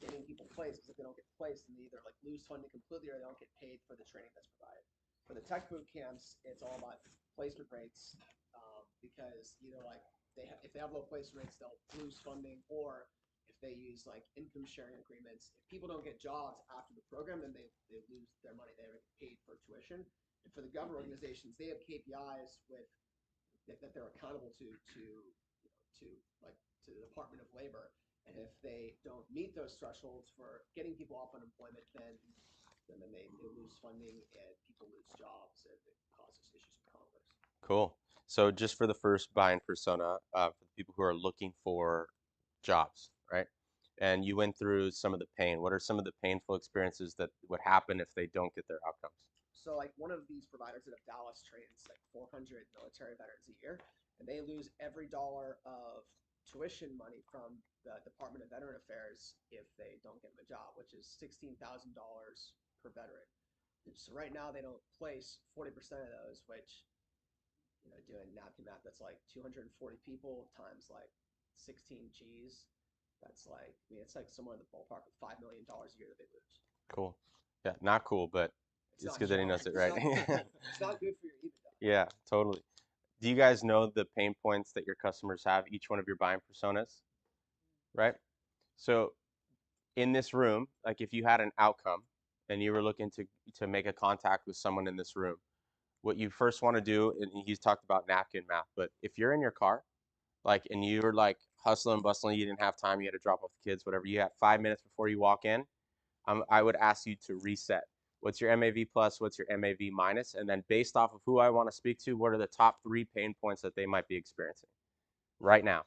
getting people placed, because if they don't get placed, then they either lose funding completely or they don't get paid for the training that's provided. For the tech boot camps, it's all about placement rates, because if they have low placement rates, they'll lose funding, or if they use income sharing agreements, if people don't get jobs after the program, then they lose their money. They haven't paid for tuition. And for the government organizations, they have KPIs that they're accountable to the Department of Labor, and if they don't meet those thresholds for getting people off unemployment, then they lose funding and people lose jobs, and it causes issues with Congress. Cool. So just for the first buying persona, for the people who are looking for jobs, right? And you went through some of the pain. What are some of the painful experiences that would happen if they don't get their outcomes? So one of these providers out of Dallas trains 400 military veterans a year, and they lose every dollar of tuition money from the Department of Veteran Affairs if they don't get them a job, which is $16,000 per veteran. So right now they don't place 40% of those, which, doing napkin math, that's 240 people times 16 G's. That's it's somewhere in the ballpark of $5 million a year that they lose. Cool. Yeah, not cool, but it's good that he knows it, right? It's not good for your EBITDA. Yeah, totally. Do you guys know the pain points that your customers have, each one of your buying personas, right? So in this room, if you had an outcome and you were looking to make a contact with someone in this room, what you first want to do, and he's talked about napkin math, but if you're in your car, and you were hustling and bustling, you didn't have time, you had to drop off the kids, whatever, you have 5 minutes before you walk in, I would ask you to reset. What's your MAV plus? What's your MAV minus? And then based off of who I want to speak to, what are the top 3 pain points that they might be experiencing right now?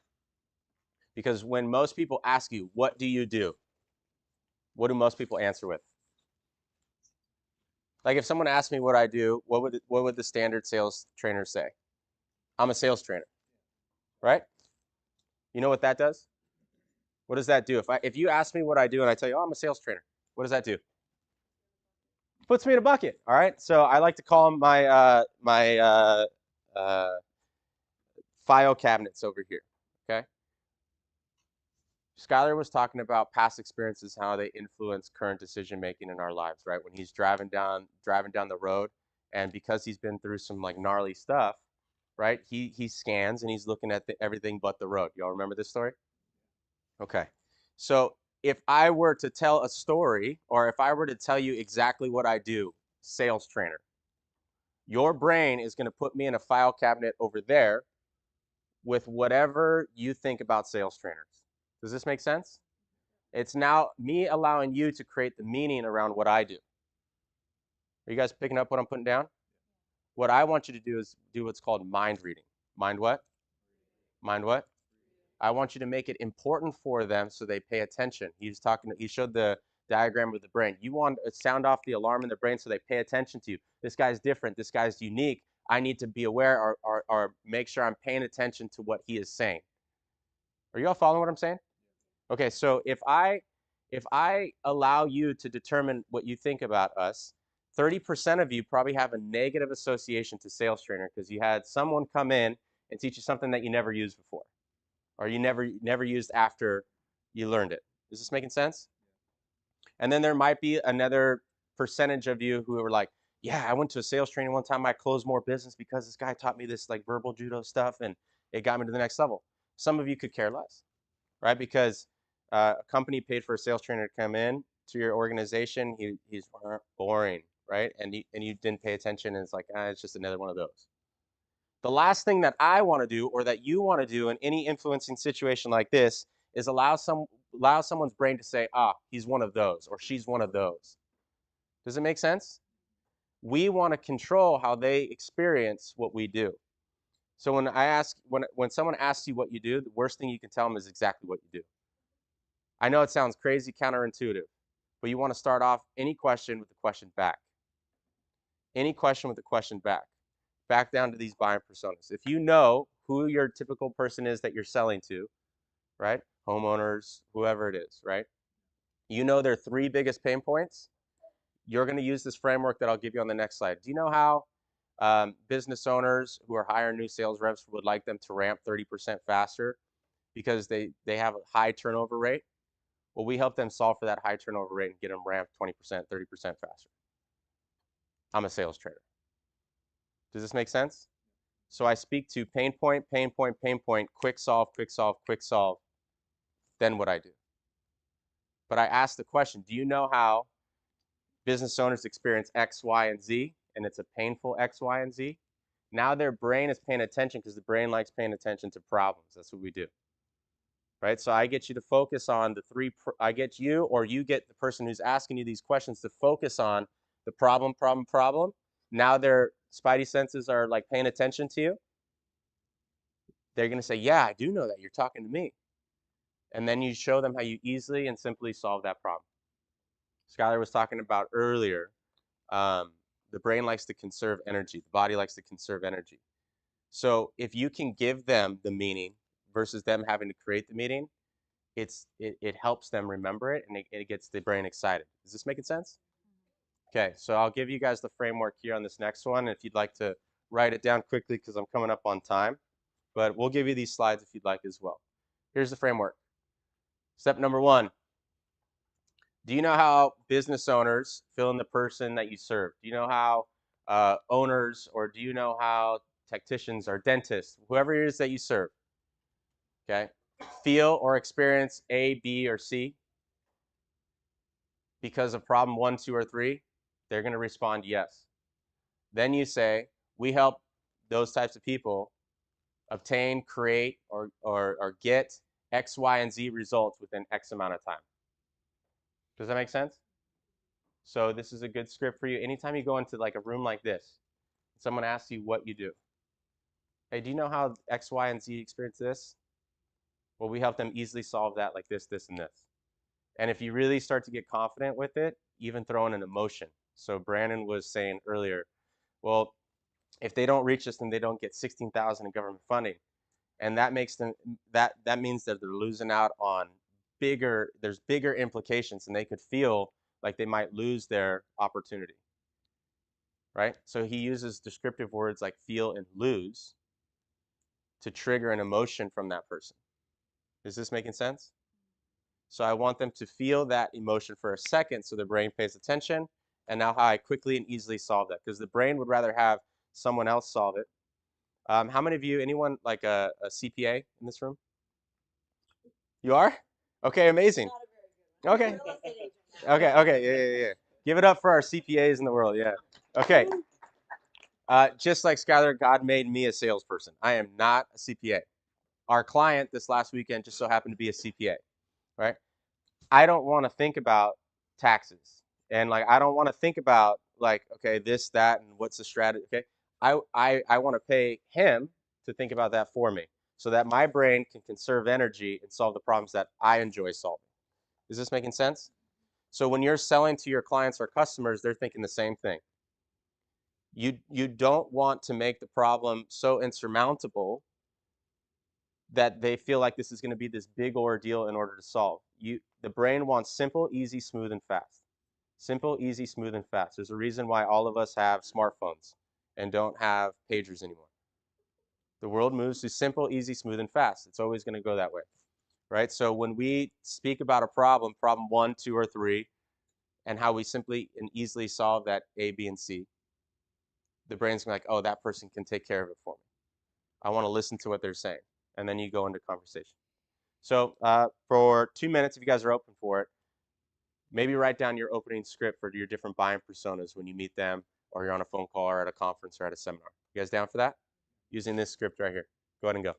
Because when most people ask you, what do you do? What do most people answer with? If someone asked me what I do, what would the standard sales trainer say? I'm a sales trainer, right? You know what that does? What does that do? If you ask me what I do and I tell you, oh, I'm a sales trainer, what does that do? Puts me in a bucket. All right. So I like to call them my file cabinets over here. Okay. Schuyler was talking about past experiences, how they influence current decision making in our lives, right? When he's driving down the road, and because he's been through some gnarly stuff, right? He scans and he's looking at everything but the road. Y'all remember this story? Okay. So if I were to tell a story, or if I were to tell you exactly what I do, sales trainer, your brain is going to put me in a file cabinet over there with whatever you think about sales trainers. Does this make sense? It's now me allowing you to create the meaning around what I do. Are you guys picking up what I'm putting down? What I want you to do is do what's called mind reading. Mind what? Mind what? I want you to make it important for them so they pay attention. He showed the diagram of the brain. You want to sound off the alarm in the brain so they pay attention to you. This guy's different. This guy's unique. I need to be aware or make sure I'm paying attention to what he is saying. Are you all following what I'm saying? Okay, so if I allow you to determine what you think about us, 30% of you probably have a negative association to sales trainer because you had someone come in and teach you something that you never used before, or you never used after you learned it. Is this making sense? And then there might be another percentage of you who are like, yeah, I went to a sales training one time. I closed more business because this guy taught me this like verbal judo stuff and it got me to the next level. Some of you could care less, right? Because a company paid for a sales trainer to come in to your organization. He's boring, right? And you didn't pay attention, and it's like, it's just another one of those. The last thing that I want to do, or that you want to do in any influencing situation like this, is allow someone's brain to say, he's one of those, or she's one of those. Does it make sense? We want to control how they experience what we do. So when someone asks you what you do, the worst thing you can tell them is exactly what you do. I know it sounds crazy, counterintuitive, but you want to start off any question with a question back. Any question with a question back. Back down to these buying personas. If you know who your typical person is that you're selling to, right? Homeowners, whoever it is, right? You know their 3 biggest pain points. You're going to use this framework that I'll give you on the next slide. Do you know how business owners who are hiring new sales reps would like them to ramp 30% faster because they have a high turnover rate? Well, we help them solve for that high turnover rate and get them ramped 20%, 30% faster. I'm a sales trainer. Does this make sense? So I speak to pain point, pain point, pain point, quick solve, quick solve, quick solve. Then what I do. But I ask the question, do you know how business owners experience X, Y, and Z, and it's a painful X, Y, and Z? Now their brain is paying attention because the brain likes paying attention to problems. That's what we do. Right? So I get you to focus on I get you, or you get the person who's asking you these questions to focus on the problem, problem, problem. Now their spidey senses are like paying attention to you. They're going to say, yeah, I do know that. You're talking to me. And then you show them how you easily and simply solve that problem. Schuyler was talking about earlier, the brain likes to conserve energy. The body likes to conserve energy. So if you can give them the meaning versus them having to create the meaning, it helps them remember it, and it gets the brain excited. Is this making sense? Okay, so I'll give you guys the framework here on this next one if you'd like to write it down quickly because I'm coming up on time. But we'll give you these slides if you'd like as well. Here's the framework. Step number 1. Do you know how business owners fill in the person that you serve? Do you know how owners, or do you know how technicians or dentists, whoever it is that you serve, okay, feel or experience A, B, or C because of problem 1, 2, or 3? They're going to respond yes. Then you say, we help those types of people obtain, create, or get X, Y, and Z results within X amount of time. Does that make sense? So this is a good script for you. Anytime you go into like a room like this, someone asks you what you do. Hey, do you know how X, Y, and Z experience this? Well, we help them easily solve that like this, this, and this. And if you really start to get confident with it, even throw in an emotion. So Brandon was saying earlier, well, if they don't reach this, then they don't get $16,000 in government funding. And that makes them, that means that they're losing out on there's bigger implications, and they could feel like they might lose their opportunity, right? So he uses descriptive words like feel and lose to trigger an emotion from that person. Is this making sense? So I want them to feel that emotion for a second so the brain pays attention, and now how I quickly and easily solve that, because the brain would rather have someone else solve it. How many of you, anyone like a CPA in this room? You are? Okay, amazing. Okay. Okay, yeah. Give it up for our CPAs in the world, yeah. Okay. Just like Schuyler, God made me a salesperson. I am not a CPA. Our client this last weekend just so happened to be a CPA, right? I don't want to think about taxes, and like I don't want to think about like, okay, this, that, and what's the strategy. Okay, I want to pay him to think about that for me, so that my brain can conserve energy and solve the problems that I enjoy solving. Is this making sense? So when you're selling to your clients or customers, they're thinking the same thing. You don't want to make the problem so insurmountable that they feel like this is going to be this big ordeal in order to solve. The brain wants simple, easy, smooth, and fast. Simple, easy, smooth, and fast. There's a reason why all of us have smartphones and don't have pagers anymore. The world moves to simple, easy, smooth, and fast. It's always going to go that way, right? So when we speak about a problem 1, 2, or 3, and how we simply and easily solve that A, B, and C, the brain's gonna be like, oh, that person can take care of it for me. I want to listen to what they're saying. And then you go into conversation. So for 2 minutes, if you guys are open for it, maybe write down your opening script for your different buying personas when you meet them, or you're on a phone call, or at a conference, or at a seminar. You guys down for that? Using this script right here. Go ahead and go.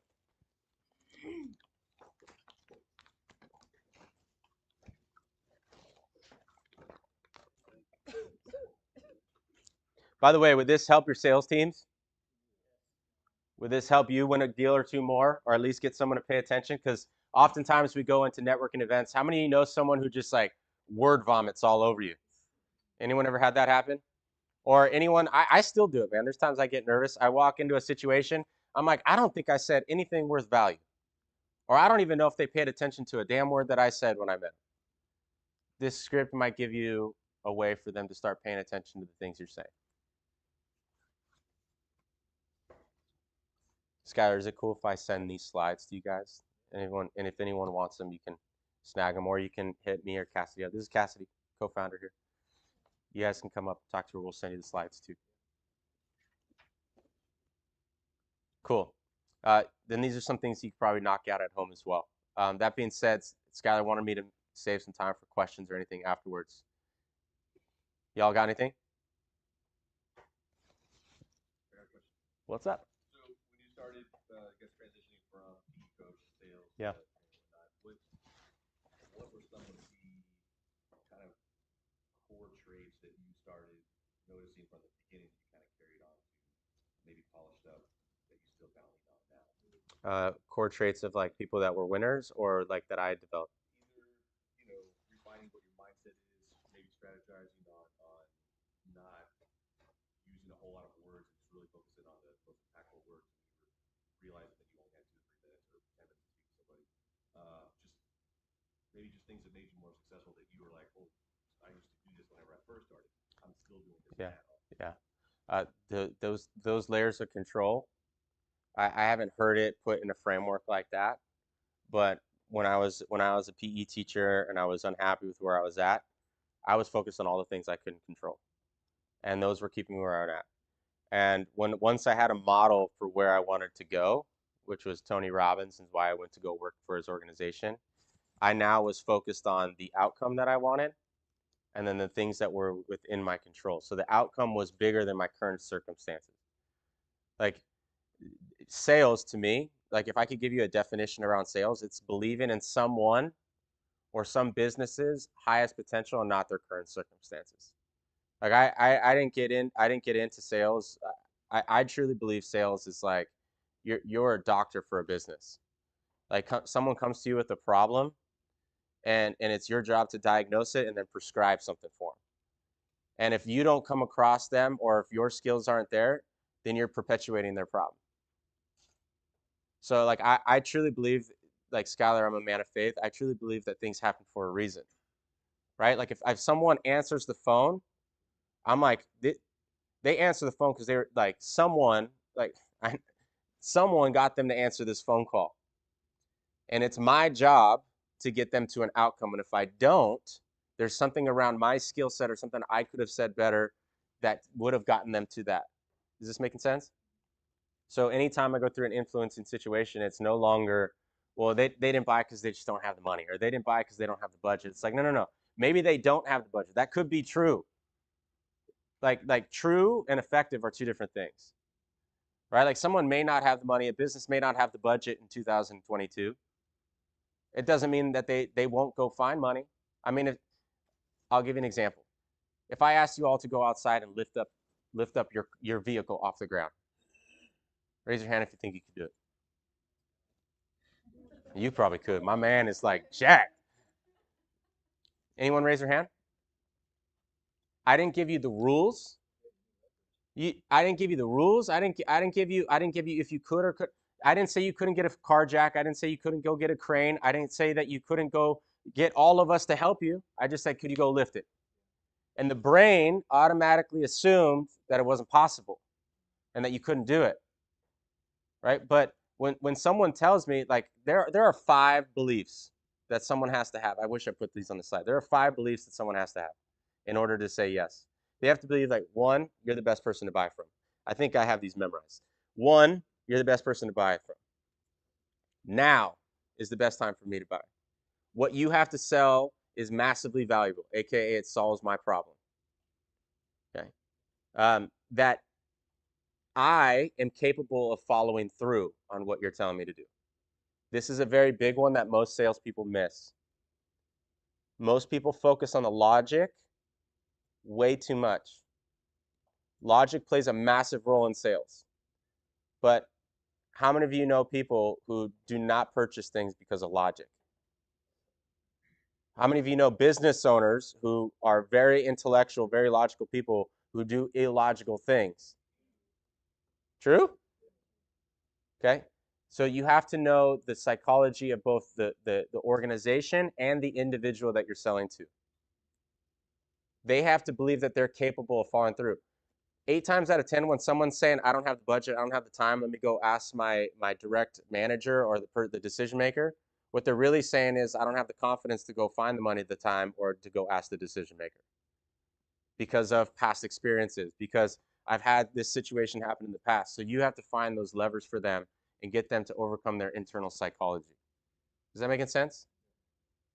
By the way, would this help your sales teams? Would this help you win a deal or 2 more, or at least get someone to pay attention? Because oftentimes we go into networking events. How many of you know someone who just like word vomits all over you? Anyone ever had that happen? Or anyone, I still do it, man. There's times I get nervous. I walk into a situation, I'm like, I don't think I said anything worth value. Or I don't even know if they paid attention to a damn word that I said when I met them. This script might give you a way for them to start paying attention to the things you're saying. Schuyler, is it cool if I send these slides to you guys? And if anyone wants them, you can snag them, or you can hit me or Cassidy. This is Cassidy, co-founder here. You guys can come up and talk to her. We'll send you the slides too. Cool. Then these are some things you could probably knock out at home as well. That being said, Schuyler wanted me to save some time for questions or anything afterwards. Y'all got anything? What's up? So when you started, I guess, transitioning from PE coach to sales, Yeah. What were some of the kind of core traits that you started noticing from the beginning that you kind of carried on to maybe polished up that you still kind of lean on now? Core traits of like people that were winners, or like that I developed? Either, refining what your mindset is, maybe strategizing on not using a whole lot of words and just really focusing on the most impactful words, and realizing that you only had 2 or 3 minutes or 10 minutes to speak to somebody. Just things that made you more successful that you were like, oh, I used to do this whenever I first started. I'm still doing this Yeah, now. yeah. Those layers of control, I haven't heard it put in a framework like that, but when I was a PE teacher and I was unhappy with where I was at, I was focused on all the things I couldn't control, and those were keeping me where I'm at. And once I had a model for where I wanted to go, which was Tony Robbins, and why I went to go work for his organization, I now was focused on the outcome that I wanted, and then the things that were within my control. So the outcome was bigger than my current circumstances. Like sales to me, like if I could give you a definition around sales, it's believing in someone or some business's highest potential and not their current circumstances. Like I didn't get into sales. I truly believe sales is like you're a doctor for a business. Like someone comes to you with a problem, and it's your job to diagnose it and then prescribe something for them. And if you don't come across them, or if your skills aren't there, then you're perpetuating their problem. So like I truly believe, like Schuyler, I'm a man of faith. I truly believe that things happen for a reason, right? Like if someone answers the phone, I'm like, they answer the phone because they're like someone someone got them to answer this phone call, and it's my job to get them to an outcome. And if I don't, there's something around my skill set or something I could have said better that would have gotten them to that. Is this making sense? So anytime I go through an influencing situation, it's no longer, well, they didn't buy because they just don't have the money, or they didn't buy because they don't have the budget. It's like, no. Maybe they don't have the budget. That could be true. Like true and effective are 2 different things, right? Like someone may not have the money, a business may not have the budget in 2022. It doesn't mean that they won't go find money. I mean, I'll give you an example. If I asked you all to go outside and lift up your vehicle off the ground, raise your hand if you think you could do it. You probably could. My man is like jacked. Anyone raise their hand? I didn't give you the rules. I didn't give you the rules. I didn't give you if you could or could. I didn't say you couldn't get a car jack. I didn't say you couldn't go get a crane. I didn't say that you couldn't go get all of us to help you. I just said, could you go lift it? And the brain automatically assumed that it wasn't possible and that you couldn't do it, right? But when someone tells me, like, there are 5 beliefs that someone has to have. I wish I put these on the slide. There are 5 beliefs that someone has to have in order to say yes. They have to believe, like, 1, you're the best person to buy from. I think I have these memorized. 1, you're the best person to buy from. Now is the best time for me to buy. What you have to sell is massively valuable, aka it solves my problem. Okay, that I am capable of following through on what you're telling me to do. This is a very big one that most salespeople miss. Most people focus on the logic way too much. Logic plays a massive role in sales. But how many of you know people who do not purchase things because of logic? How many of you know business owners who are very intellectual, very logical people who do illogical things? True? Okay. So you have to know the psychology of both the organization and the individual that you're selling to. They have to believe that they're capable of following through. 8 times out of 10, when someone's saying, I don't have the budget, I don't have the time, let me go ask my direct manager or the decision maker, what they're really saying is, I don't have the confidence to go find the money at the time or to go ask the decision maker because of past experiences, because I've had this situation happen in the past. So you have to find those levers for them and get them to overcome their internal psychology. Does that make sense?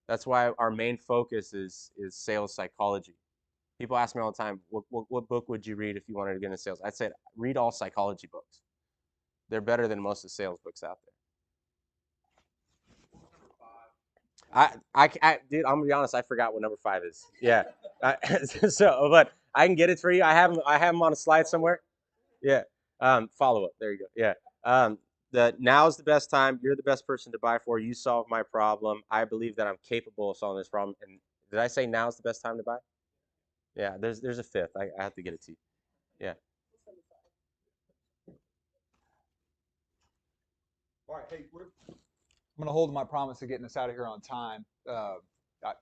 That's why our main focus is sales psychology. People ask me all the time, what book would you read if you wanted to get into sales? I'd say read all psychology books. They're better than most of the sales books out there. Dude, I'm gonna be honest. I forgot what number 5 is. Yeah. So, but I can get it for you. I have them on a slide somewhere. Yeah. Follow up. There you go. Yeah. Now's the best time. You're the best person to buy for. You solve my problem. I believe that I'm capable of solving this problem. And did I say now's the best time to buy? Yeah. There's a 5th. I have to get it to you. Yeah. All right, hey, I'm going to hold my promise of getting us out of here on time.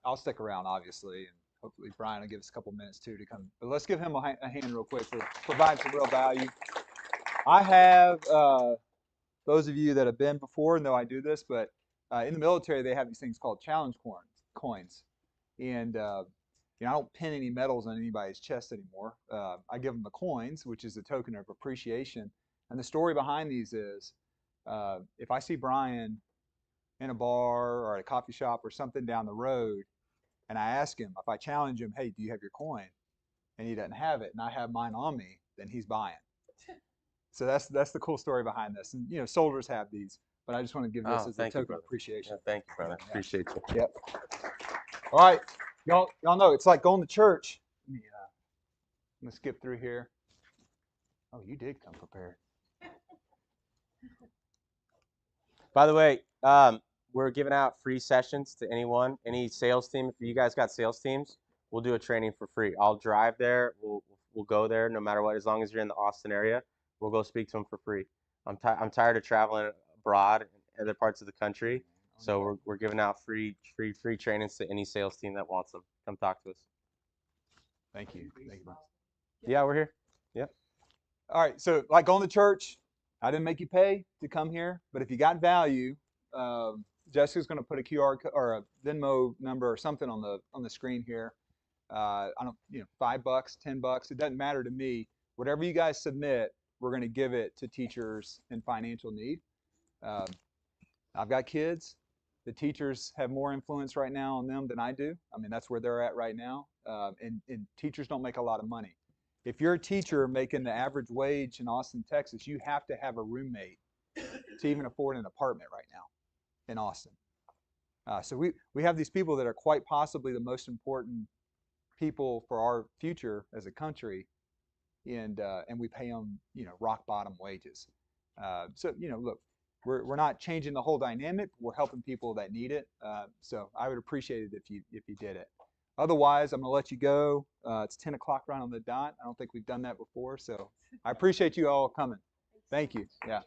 I'll stick around, obviously, and hopefully Brian will give us a couple minutes too to come. But let's give him a hand real quick for providing some real value. I have those of you that have been before know I do this, but in the military they have these things called challenge coins, and I don't pin any medals on anybody's chest anymore. I give them the coins, which is a token of appreciation. And the story behind these is, if I see Brian in a bar or at a coffee shop or something down the road, and I ask him, if I challenge him, hey, do you have your coin? And he doesn't have it, and I have mine on me, then he's buying. So that's the cool story behind this. And soldiers have these, but I just want to give this as a token of appreciation. Yeah, thank you, brother. Yeah. Appreciate you. Yep. All right, y'all know it's like going to church. Let me I'm gonna skip through here. Oh, you did come prepared. By the way, we're giving out free sessions to anyone, any sales team. If you guys got sales teams, we'll do a training for free. I'll drive there. We'll go there no matter what. As long as you're in the Austin area, we'll go speak to them for free. I'm tired of traveling abroad in other parts of the country, so we're giving out free trainings to any sales team that wants them. Come talk to us. Thank you. Thank you, Brian. Yeah, we're here. Yep. All right, so like going to church, I didn't make you pay to come here, but if you got value, Jessica's going to put a QR or a Venmo number or something on the screen here. I don't, $5, $10, it doesn't matter to me. Whatever you guys submit, we're going to give it to teachers in financial need. I've got kids. The teachers have more influence right now on them than I do. I mean, that's where they're at right now. And teachers don't make a lot of money. If you're a teacher making the average wage in Austin, Texas, you have to have a roommate to even afford an apartment right now in Austin. So we have these people that are quite possibly the most important people for our future as a country, and we pay them rock bottom wages. So look, we're not changing the whole dynamic. We're helping people that need it. So I would appreciate it if you did it. Otherwise, I'm going to let you go. It's 10 o'clock right on the dot. I don't think we've done that before, so I appreciate you all coming. Thank you. Yeah.